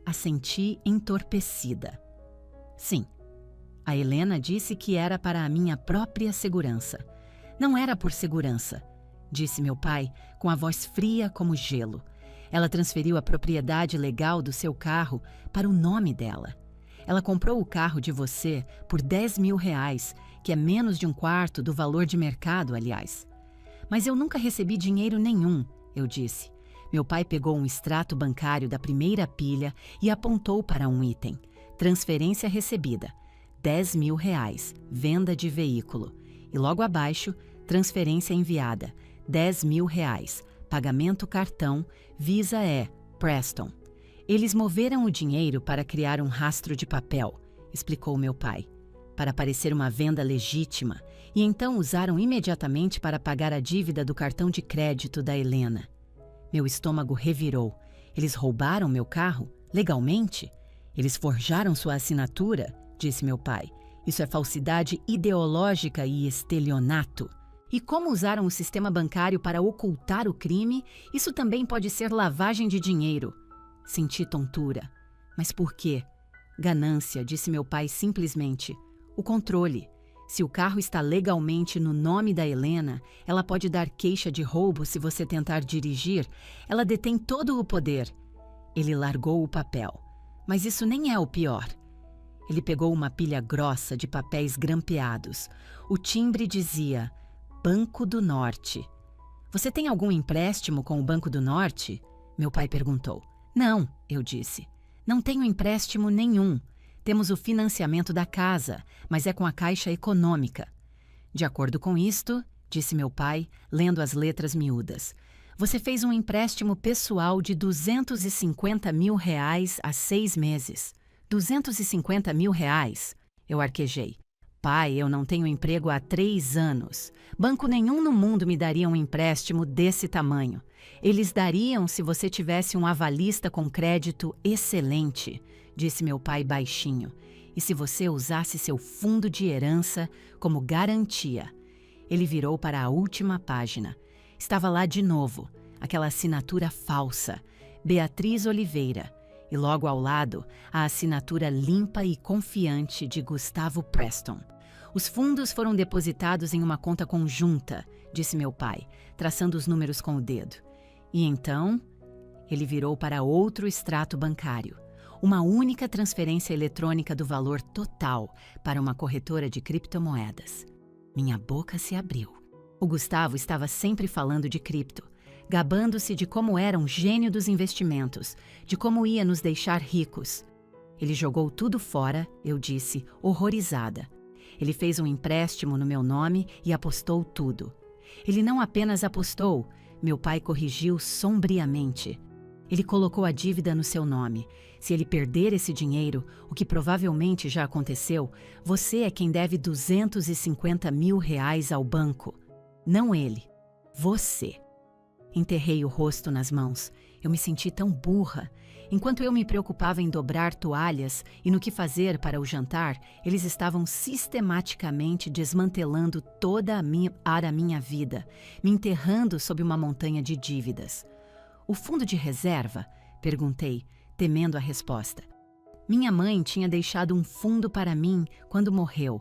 Assenti entorpecida. Sim. A Helena disse que era para a minha própria segurança. Não era por segurança, disse meu pai, com a voz fria como gelo. Ela transferiu a propriedade legal do seu carro para o nome dela. Ela comprou o carro de você por R$10.000, que é menos de 1/4 do valor de mercado, aliás. Mas eu nunca recebi dinheiro nenhum, eu disse. Meu pai pegou um extrato bancário da primeira pilha e apontou para um item. Transferência recebida. R$10.000, venda de veículo. E logo abaixo, transferência enviada. R$10.000, pagamento cartão, Visa Preston. Eles moveram o dinheiro para criar um rastro de papel, explicou meu pai, para parecer uma venda legítima, e então usaram imediatamente para pagar a dívida do cartão de crédito da Helena. Meu estômago revirou. Eles roubaram meu carro? Legalmente? Eles forjaram sua assinatura? Disse meu pai. Isso é falsidade ideológica e estelionato. E como usaram o sistema bancário para ocultar o crime, isso também pode ser lavagem de dinheiro. Senti tontura. Mas por quê? Ganância, disse meu pai simplesmente. O controle. Se o carro está legalmente no nome da Helena, ela pode dar queixa de roubo se você tentar dirigir. Ela detém todo o poder. Ele largou o papel. Mas isso nem é o pior. Ele pegou uma pilha grossa de papéis grampeados. O timbre dizia: Banco do Norte. Você tem algum empréstimo com o Banco do Norte? Meu pai perguntou. Não, eu disse. Não tenho empréstimo nenhum. Temos o financiamento da casa, mas é com a Caixa Econômica. De acordo com isto, disse meu pai, lendo as letras miúdas, você fez um empréstimo pessoal de R$ 250 mil há 6 meses. R$ 250 mil? Eu arquejei. Pai, eu não tenho emprego há 3 anos. Banco nenhum no mundo me daria um empréstimo desse tamanho. Eles dariam se você tivesse um avalista com crédito excelente, disse meu pai baixinho, e se você usasse seu fundo de herança como garantia. Ele virou para a última página. Estava lá de novo, aquela assinatura falsa, Beatriz Oliveira, e logo ao lado, a assinatura limpa e confiante de Gustavo Preston. Os fundos foram depositados em uma conta conjunta, disse meu pai, traçando os números com o dedo. E então, ele virou para outro extrato bancário. Uma única transferência eletrônica do valor total para uma corretora de criptomoedas. Minha boca se abriu. O Gustavo estava sempre falando de cripto, gabando-se de como era um gênio dos investimentos, de como ia nos deixar ricos. Ele jogou tudo fora, eu disse, horrorizada. Ele fez um empréstimo no meu nome e apostou tudo. Ele não apenas apostou, meu pai corrigiu sombriamente. Ele colocou a dívida no seu nome. Se ele perder esse dinheiro, o que provavelmente já aconteceu, você é quem deve R$ 250 mil ao banco. Não ele. Você. Enterrei o rosto nas mãos. Eu me senti tão burra. Enquanto eu me preocupava em dobrar toalhas e no que fazer para o jantar, eles estavam sistematicamente desmantelando toda a minha vida, me enterrando sob uma montanha de dívidas. O fundo de reserva? Perguntei, temendo a resposta. Minha mãe tinha deixado um fundo para mim quando morreu.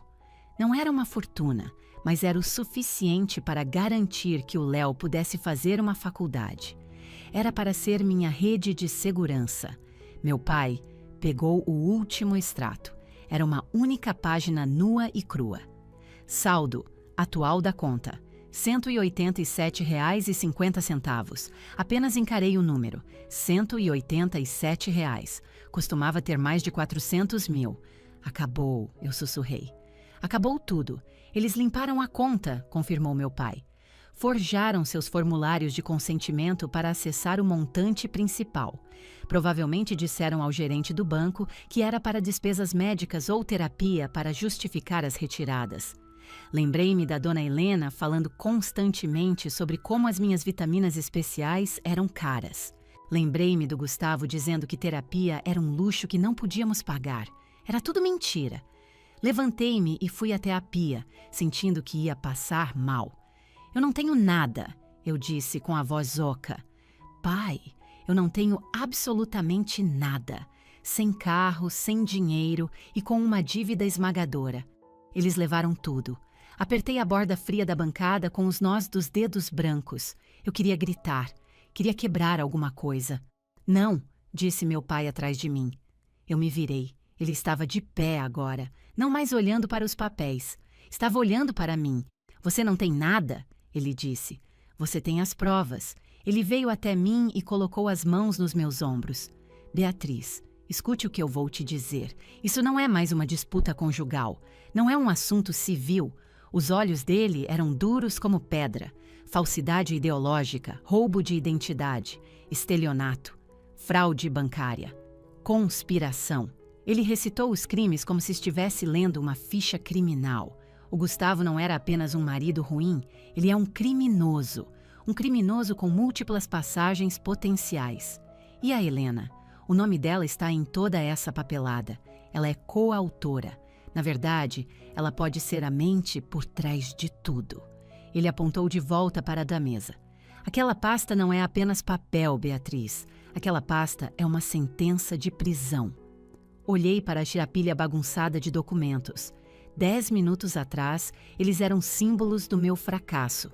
Não era uma fortuna, mas era o suficiente para garantir que o Léo pudesse fazer uma faculdade. Era para ser minha rede de segurança. Meu pai pegou o último extrato. Era uma única página nua e crua. Saldo atual da conta: R$ 187,50. Apenas encarei o número. R$ 187. Costumava ter mais de 400 mil. Acabou, eu sussurrei. Acabou tudo. Eles limparam a conta, confirmou meu pai. Forjaram seus formulários de consentimento para acessar o montante principal. Provavelmente disseram ao gerente do banco que era para despesas médicas ou terapia para justificar as retiradas. Lembrei-me da dona Helena falando constantemente sobre como as minhas vitaminas especiais eram caras. Lembrei-me do Gustavo dizendo que terapia era um luxo que não podíamos pagar. Era tudo mentira. Levantei-me e fui até a pia, sentindo que ia passar mal. Eu não tenho nada, eu disse com a voz oca. Pai, eu não tenho absolutamente nada. Sem carro, sem dinheiro e com uma dívida esmagadora. Eles levaram tudo. Apertei a borda fria da bancada com os nós dos dedos brancos. Eu queria gritar. Queria quebrar alguma coisa. Não, disse meu pai atrás de mim. Eu me virei. Ele estava de pé agora, não mais olhando para os papéis. Estava olhando para mim. Você não tem nada? Ele disse. Você tem as provas. Ele veio até mim e colocou as mãos nos meus ombros. Beatriz, escute o que eu vou te dizer. Isso não é mais uma disputa conjugal. Não é um assunto civil. Os olhos dele eram duros como pedra. Falsidade ideológica, roubo de identidade, estelionato, fraude bancária, conspiração. Ele recitou os crimes como se estivesse lendo uma ficha criminal. O Gustavo não era apenas um marido ruim, ele é um criminoso com múltiplas passagens potenciais. E a Helena? O nome dela está em toda essa papelada. Ela é coautora. Na verdade, ela pode ser a mente por trás de tudo. Ele apontou de volta para a da mesa. Aquela pasta não é apenas papel, Beatriz. Aquela pasta é uma sentença de prisão. Olhei para a tirapilha bagunçada de documentos. 10 minutos atrás, eles eram símbolos do meu fracasso.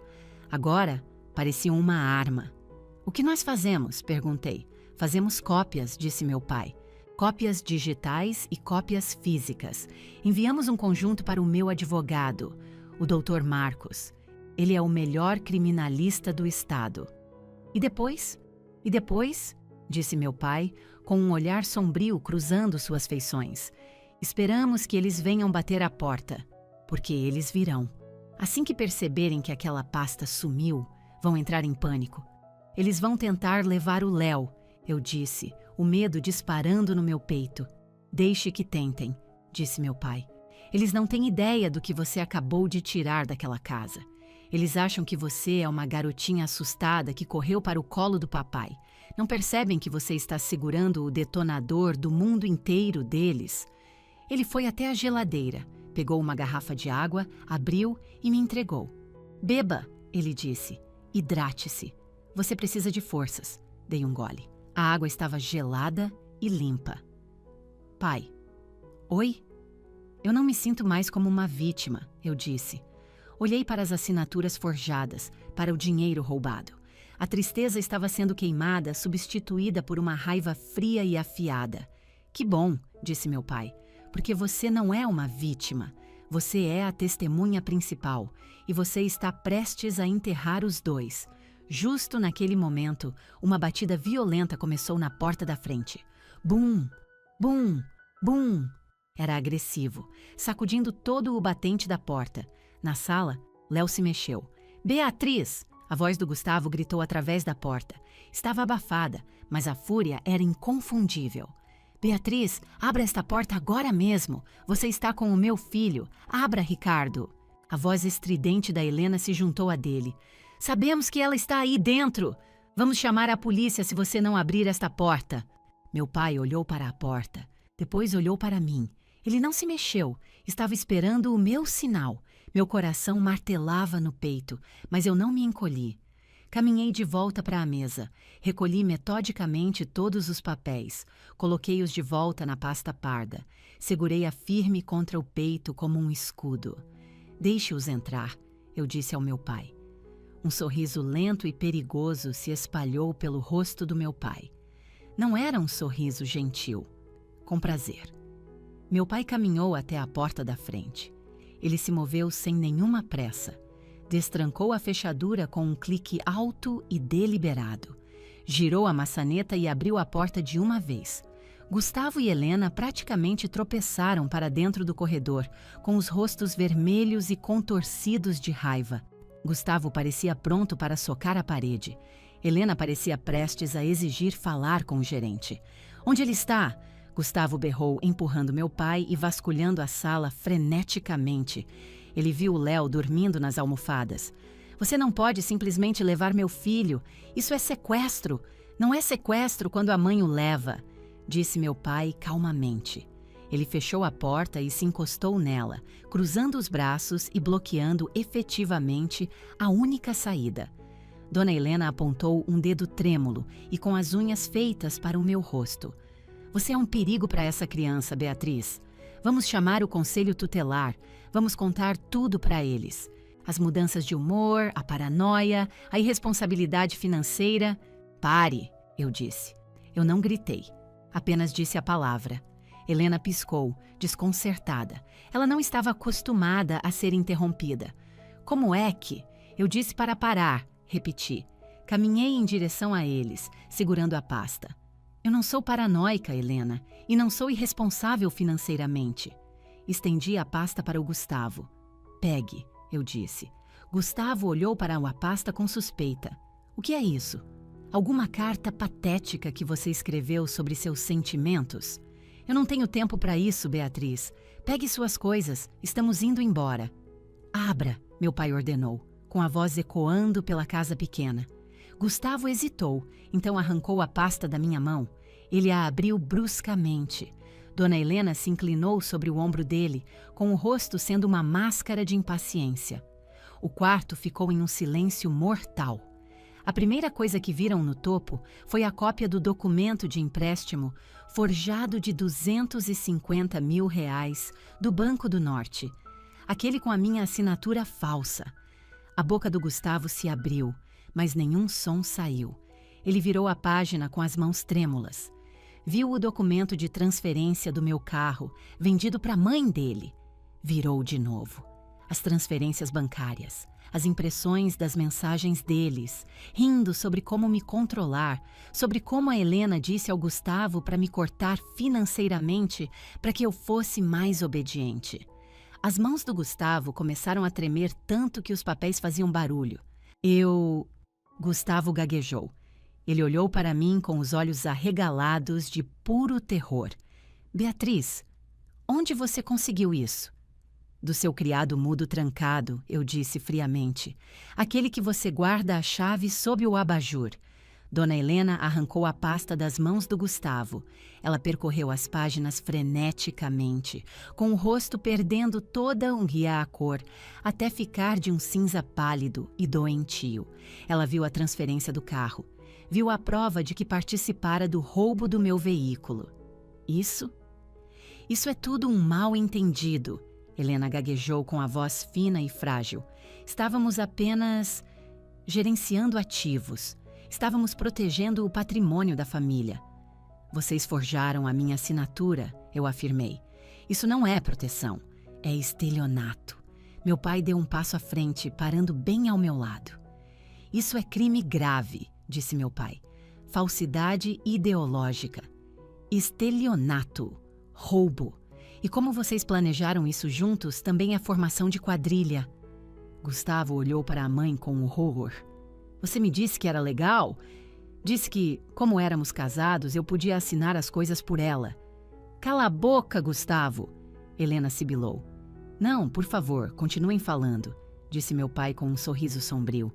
Agora, pareciam uma arma. O que nós fazemos? Perguntei. Fazemos cópias, disse meu pai. Cópias digitais e cópias físicas. Enviamos um conjunto para o meu advogado, o Dr. Marcos. Ele é o melhor criminalista do estado. E depois? E depois? Disse meu pai, com um olhar sombrio cruzando suas feições. Esperamos que eles venham bater a porta, porque eles virão. Assim que perceberem que aquela pasta sumiu, vão entrar em pânico. Eles vão tentar levar o Léo, eu disse, o medo disparando no meu peito. Deixe que tentem, disse meu pai. Eles não têm ideia do que você acabou de tirar daquela casa. Eles acham que você é uma garotinha assustada que correu para o colo do papai. Não percebem que você está segurando o detonador do mundo inteiro deles. Ele foi até a geladeira, pegou uma garrafa de água, abriu e me entregou. Beba, ele disse. Hidrate-se. Você precisa de forças. Dei um gole. A água estava gelada e limpa. Pai. Oi? Eu não me sinto mais como uma vítima, eu disse. Olhei para as assinaturas forjadas, para o dinheiro roubado. A tristeza estava sendo queimada, substituída por uma raiva fria e afiada. Que bom, disse meu pai, porque você não é uma vítima. Você é a testemunha principal e você está prestes a enterrar os dois. Justo naquele momento, uma batida violenta começou na porta da frente. Bum! Bum! Bum! Era agressivo, sacudindo todo o batente da porta. Na sala, Léo se mexeu. Beatriz! A voz do Gustavo gritou através da porta. Estava abafada, mas a fúria era inconfundível. Beatriz, abra esta porta agora mesmo. Você está com o meu filho. Abra, Ricardo. A voz estridente da Helena se juntou à dele. Sabemos que ela está aí dentro. Vamos chamar a polícia se você não abrir esta porta. Meu pai olhou para a porta. Depois olhou para mim. Ele não se mexeu. Estava esperando o meu sinal. Meu coração martelava no peito, mas eu não me encolhi. Caminhei de volta para a mesa. Recolhi metodicamente todos os papéis. Coloquei-os de volta na pasta parda. Segurei-a firme contra o peito como um escudo. Deixe-os entrar, eu disse ao meu pai. Um sorriso lento e perigoso se espalhou pelo rosto do meu pai. Não era um sorriso gentil. Com prazer. Meu pai caminhou até a porta da frente. Ele se moveu sem nenhuma pressa. Destrancou a fechadura com um clique alto e deliberado. Girou a maçaneta e abriu a porta de uma vez. Gustavo e Helena praticamente tropeçaram para dentro do corredor, com os rostos vermelhos e contorcidos de raiva. Gustavo parecia pronto para socar a parede. Helena parecia prestes a exigir falar com o gerente. Onde ele está? Gustavo berrou, empurrando meu pai e vasculhando a sala freneticamente. Ele viu o Léo dormindo nas almofadas. Você não pode simplesmente levar meu filho. Isso é sequestro. Não é sequestro quando a mãe o leva, disse meu pai calmamente. Ele fechou a porta e se encostou nela, cruzando os braços e bloqueando efetivamente a única saída. Dona Helena apontou um dedo trêmulo e com as unhas feitas para o meu rosto. Você é um perigo para essa criança, Beatriz. Vamos chamar o conselho tutelar. Vamos contar tudo para eles. As mudanças de humor, a paranoia, a irresponsabilidade financeira. Pare, eu disse. Eu não gritei. Apenas disse a palavra. Helena piscou, desconcertada. Ela não estava acostumada a ser interrompida. Como é que? Eu disse para parar, repeti. Caminhei em direção a eles, segurando a pasta. Eu não sou paranoica, Helena, e não sou irresponsável financeiramente. Estendi a pasta para o Gustavo. Pegue, eu disse. Gustavo olhou para a pasta com suspeita. O que é isso? Alguma carta patética que você escreveu sobre seus sentimentos? Eu não tenho tempo para isso, Beatriz. Pegue suas coisas, estamos indo embora. Abra, meu pai ordenou, com a voz ecoando pela casa pequena. Gustavo hesitou, então arrancou a pasta da minha mão. Ele a abriu bruscamente. Dona Helena se inclinou sobre o ombro dele, com o rosto sendo uma máscara de impaciência. O quarto ficou em um silêncio mortal. A primeira coisa que viram no topo foi a cópia do documento de empréstimo forjado de R$ 250 mil do Banco do Norte. aquele com a minha assinatura falsa. A boca do Gustavo se abriu, mas nenhum som saiu. Ele virou a página com as mãos trêmulas. Viu o documento de transferência do meu carro, vendido para a mãe dele. Virou de novo. As transferências bancárias, as impressões das mensagens deles, rindo sobre como me controlar, sobre como a Helena disse ao Gustavo para me cortar financeiramente para que eu fosse mais obediente. As mãos do Gustavo começaram a tremer tanto que os papéis faziam barulho. Gustavo gaguejou. Ele olhou para mim com os olhos arregalados de puro terror. Beatriz, onde você conseguiu isso? Do seu criado mudo trancado, eu disse friamente. Aquele que você guarda a chave sob o abajur. Dona Helena arrancou a pasta das mãos do Gustavo. Ela percorreu as páginas freneticamente, com o rosto perdendo toda a cor, até ficar de um cinza pálido e doentio. Ela viu a transferência do carro. Viu a prova de que participara do roubo do meu veículo. Isso é tudo um mal-entendido. Helena gaguejou com a voz fina e frágil. Estávamos apenas gerenciando ativos. Estávamos protegendo o patrimônio da família. Vocês forjaram a minha assinatura, eu afirmei. Isso não é proteção, é estelionato. Meu pai deu um passo à frente, parando bem ao meu lado. Isso é crime grave, disse meu pai. Falsidade ideológica. Estelionato. Roubo. E como vocês planejaram isso juntos, também é formação de quadrilha. Gustavo olhou para a mãe com horror. Você me disse que era legal? Disse que, como éramos casados, eu podia assinar as coisas por ela. Cala a boca, Gustavo! Helena sibilou. Não, por favor, continuem falando, disse meu pai com um sorriso sombrio.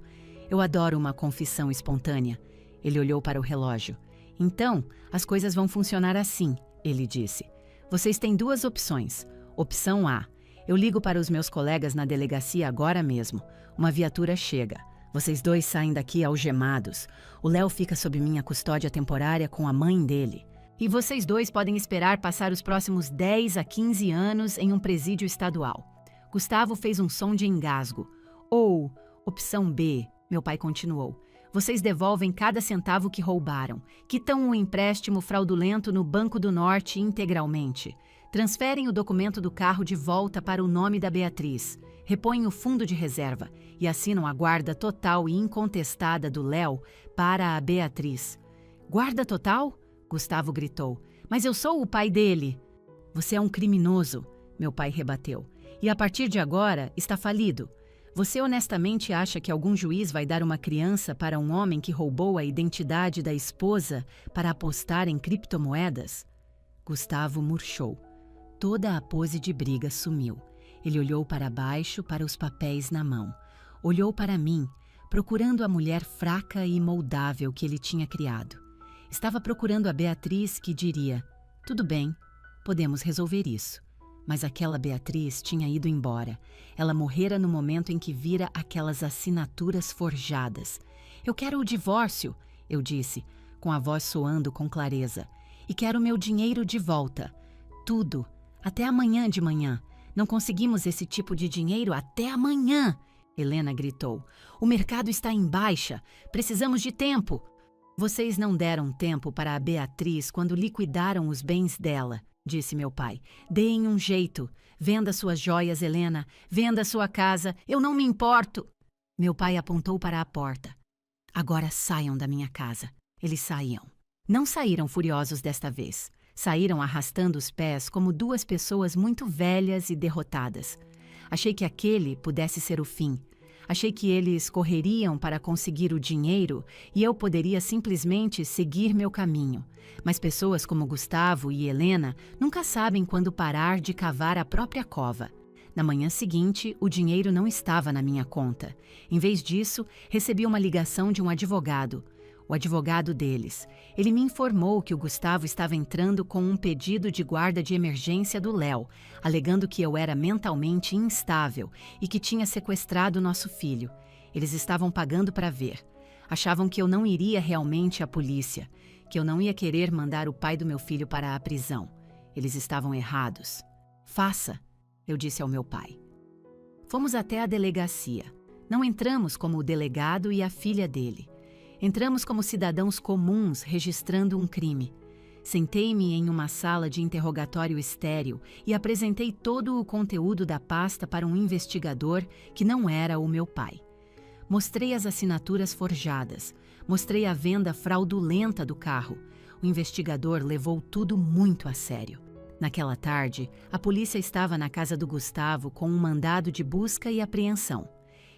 Eu adoro uma confissão espontânea. Ele olhou para o relógio. Então, as coisas vão funcionar assim, ele disse. Vocês têm duas opções. Opção A. Eu ligo para os meus colegas na delegacia agora mesmo. Uma viatura chega. Vocês dois saem daqui algemados. O Léo fica sob minha custódia temporária com a mãe dele. E vocês dois podem esperar passar os próximos 10 a 15 anos em um presídio estadual. Gustavo fez um som de engasgo. Ou, opção B, meu pai continuou. Vocês devolvem cada centavo que roubaram, quitam o empréstimo fraudulento no Banco do Norte integralmente, transferem o documento do carro de volta para o nome da Beatriz, repõem o fundo de reserva e assinam a guarda total e incontestada do Léo para a Beatriz. Guarda total? Gustavo gritou. Mas eu sou o pai dele. Você é um criminoso, meu pai rebateu. E a partir de agora está falido. Você honestamente acha que algum juiz vai dar uma criança para um homem que roubou a identidade da esposa para apostar em criptomoedas? Gustavo murchou. Toda a pose de briga sumiu. Ele olhou para baixo para os papéis na mão. Olhou para mim, procurando a mulher fraca e moldável que ele tinha criado. Estava procurando a Beatriz que diria, tudo bem, podemos resolver isso. Mas aquela Beatriz tinha ido embora. Ela morrera no momento em que vira aquelas assinaturas forjadas. Eu quero o divórcio, eu disse, com a voz soando com clareza. E quero meu dinheiro de volta. Tudo. Até amanhã de manhã. Não conseguimos esse tipo de dinheiro até amanhã, Helena gritou. O mercado está em baixa. Precisamos de tempo. Vocês não deram tempo para a Beatriz quando liquidaram os bens dela, disse meu pai. Deem um jeito. Venda suas joias, Helena. Venda sua casa. Eu não me importo. Meu pai apontou para a porta. Agora saiam da minha casa. Eles saíam. Não saíram furiosos desta vez. Saíram arrastando os pés como duas pessoas muito velhas e derrotadas. Achei que aquele pudesse ser o fim. Achei que eles correriam para conseguir o dinheiro e eu poderia simplesmente seguir meu caminho. Mas pessoas como Gustavo e Helena nunca sabem quando parar de cavar a própria cova. Na manhã seguinte, o dinheiro não estava na minha conta. Em vez disso, recebi uma ligação de um advogado. O advogado deles. Ele me informou que o Gustavo estava entrando com um pedido de guarda de emergência do Léo, alegando que eu era mentalmente instável e que tinha sequestrado nosso filho. Eles estavam pagando para ver. Achavam que eu não iria realmente à polícia, que eu não ia querer mandar o pai do meu filho para a prisão. Eles estavam errados. Faça, eu disse ao meu pai. Fomos até a delegacia. Não entramos como o delegado e a filha dele. Entramos como cidadãos comuns registrando um crime. Sentei-me em uma sala de interrogatório estéril e apresentei todo o conteúdo da pasta para um investigador que não era o meu pai. Mostrei as assinaturas forjadas. Mostrei a venda fraudulenta do carro. O investigador levou tudo muito a sério. Naquela tarde, a polícia estava na casa do Gustavo com um mandado de busca e apreensão.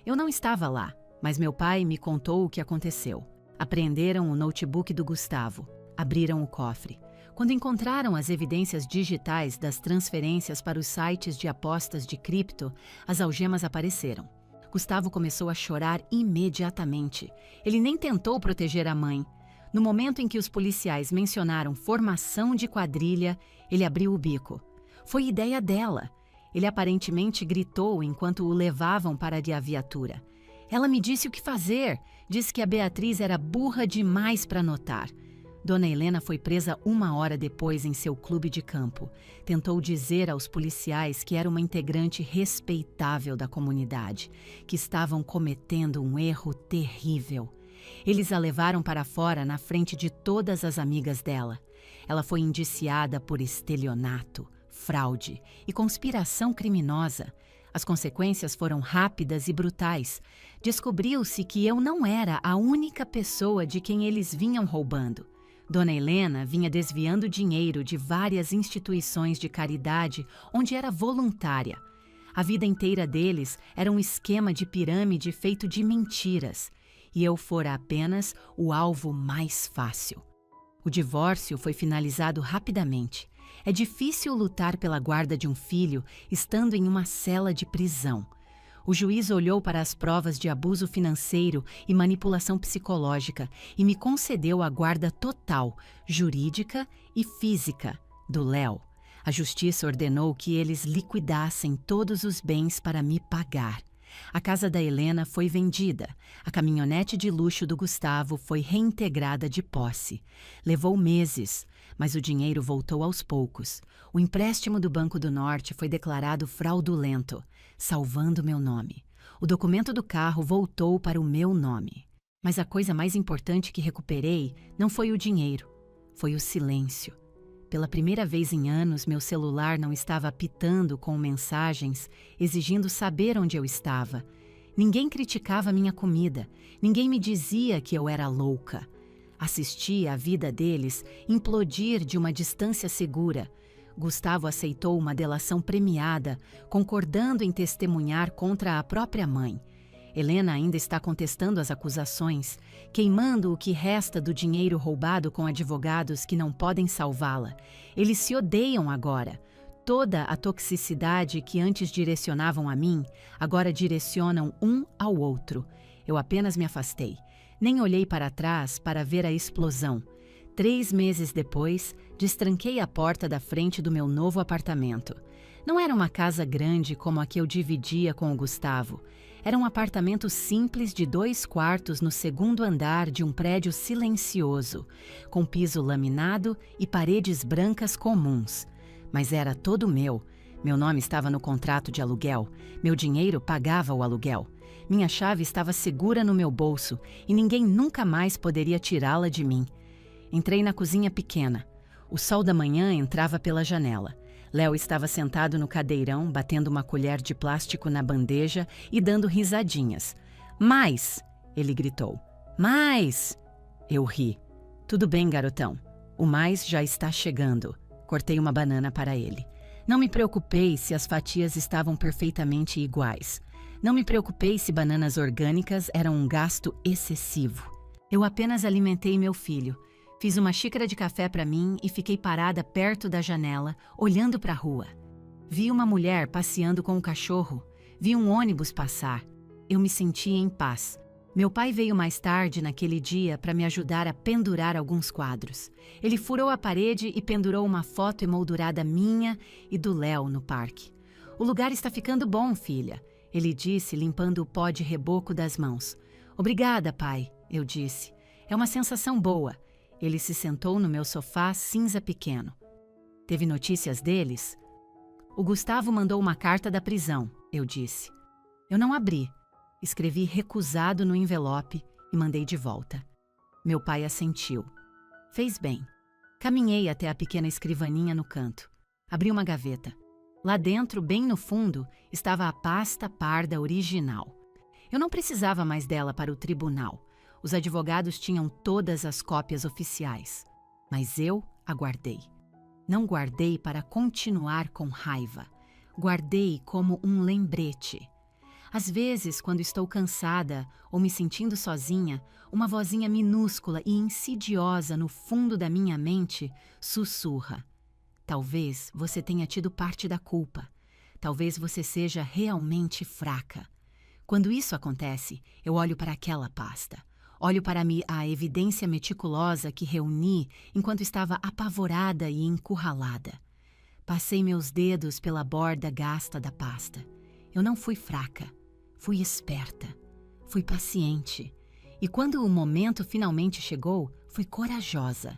Eu não estava lá, mas meu pai me contou o que aconteceu. Apreenderam o notebook do Gustavo. Abriram o cofre. Quando encontraram as evidências digitais das transferências para os sites de apostas de cripto, as algemas apareceram. Gustavo começou a chorar imediatamente. Ele nem tentou proteger a mãe. No momento em que os policiais mencionaram formação de quadrilha, ele abriu o bico. Foi ideia dela. Ele aparentemente gritou enquanto o levavam para a viatura. Ela me disse o que fazer. Disse que a Beatriz era burra demais para notar. Dona Helena foi presa 1 hora depois em seu clube de campo. Tentou dizer aos policiais que era uma integrante respeitável da comunidade, que estavam cometendo um erro terrível. Eles a levaram para fora na frente de todas as amigas dela. Ela foi indiciada por estelionato, fraude e conspiração criminosa. As consequências foram rápidas e brutais. Descobriu-se que eu não era a única pessoa de quem eles vinham roubando. Dona Helena vinha desviando dinheiro de várias instituições de caridade onde era voluntária. A vida inteira deles era um esquema de pirâmide feito de mentiras. E eu fora apenas o alvo mais fácil. O divórcio foi finalizado rapidamente. É difícil lutar pela guarda de um filho estando em uma cela de prisão. O juiz olhou para as provas de abuso financeiro e manipulação psicológica e me concedeu a guarda total, jurídica e física, do Léo. A justiça ordenou que eles liquidassem todos os bens para me pagar. A casa da Helena foi vendida. A caminhonete de luxo do Gustavo foi reintegrada de posse. Levou meses, mas o dinheiro voltou aos poucos. O empréstimo do Banco do Norte foi declarado fraudulento, salvando meu nome. O documento do carro voltou para o meu nome. Mas a coisa mais importante que recuperei não foi o dinheiro, foi o silêncio. Pela primeira vez em anos, meu celular não estava apitando com mensagens, exigindo saber onde eu estava. Ninguém criticava minha comida, ninguém me dizia que eu era louca. Assistia a vida deles implodir de uma distância segura. Gustavo aceitou uma delação premiada, concordando em testemunhar contra a própria mãe. Helena ainda está contestando as acusações, queimando o que resta do dinheiro roubado com advogados que não podem salvá-la. Eles se odeiam agora. Toda a toxicidade que antes direcionavam a mim, agora direcionam um ao outro. Eu apenas me afastei. Nem olhei para trás para ver a explosão. 3 meses depois, destranquei a porta da frente do meu novo apartamento. Não era uma casa grande como a que eu dividia com o Gustavo. Era um apartamento simples de 2 quartos no 2º andar de um prédio silencioso, com piso laminado e paredes brancas comuns. Mas era todo meu. Meu nome estava no contrato de aluguel. Meu dinheiro pagava o aluguel. Minha chave estava segura no meu bolso e ninguém nunca mais poderia tirá-la de mim. Entrei na cozinha pequena. O sol da manhã entrava pela janela. Léo estava sentado no cadeirão, batendo uma colher de plástico na bandeja e dando risadinhas. "Mais!" ele gritou. "Mais!" Eu ri. "Tudo bem, garotão. O mais já está chegando." Cortei uma banana para ele. Não me preocupei se as fatias estavam perfeitamente iguais. Não me preocupei se bananas orgânicas eram um gasto excessivo. Eu apenas alimentei meu filho. Fiz uma xícara de café para mim e fiquei parada perto da janela, olhando para a rua. Vi uma mulher passeando com o cachorro. Vi um ônibus passar. Eu me senti em paz. Meu pai veio mais tarde naquele dia para me ajudar a pendurar alguns quadros. Ele furou a parede e pendurou uma foto emoldurada minha e do Léo no parque. "O lugar está ficando bom, filha", ele disse, limpando o pó de reboco das mãos. "Obrigada, pai", eu disse. "É uma sensação boa." Ele se sentou no meu sofá cinza pequeno. "Teve notícias deles?" "O Gustavo mandou uma carta da prisão", eu disse. Eu não abri. Escrevi recusado no envelope e mandei de volta. Meu pai assentiu. Fez bem. Caminhei até a pequena escrivaninha no canto. Abri uma gaveta. Lá dentro, bem no fundo, estava a pasta parda original. Eu não precisava mais dela para o tribunal. Os advogados tinham todas as cópias oficiais. Mas eu a guardei. Não guardei para continuar com raiva. Guardei como um lembrete. Às vezes, quando estou cansada ou me sentindo sozinha, uma vozinha minúscula e insidiosa no fundo da minha mente sussurra. Talvez você tenha tido parte da culpa. Talvez você seja realmente fraca. Quando isso acontece, eu olho para aquela pasta. Olho para a evidência meticulosa que reuni enquanto estava apavorada e encurralada. Passei meus dedos pela borda gasta da pasta. Eu não fui fraca. Fui esperta. Fui paciente. E quando o momento finalmente chegou, fui corajosa.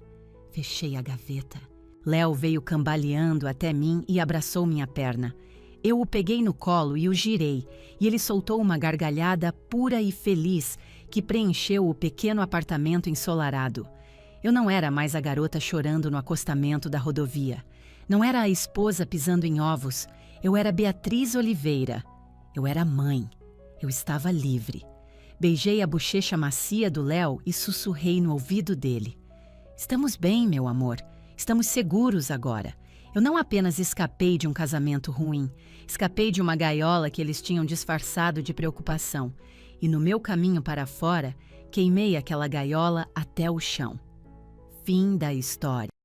Fechei a gaveta. Léo veio cambaleando até mim e abraçou minha perna. Eu o peguei no colo e o girei, e ele soltou uma gargalhada pura e feliz que preencheu o pequeno apartamento ensolarado. Eu não era mais a garota chorando no acostamento da rodovia. Não era a esposa pisando em ovos. Eu era Beatriz Oliveira. Eu era mãe. Eu estava livre. Beijei a bochecha macia do Léo e sussurrei no ouvido dele. Estamos bem, meu amor. Estamos seguros agora. Eu não apenas escapei de um casamento ruim, escapei de uma gaiola que eles tinham disfarçado de preocupação. E no meu caminho para fora, queimei aquela gaiola até o chão. Fim da história.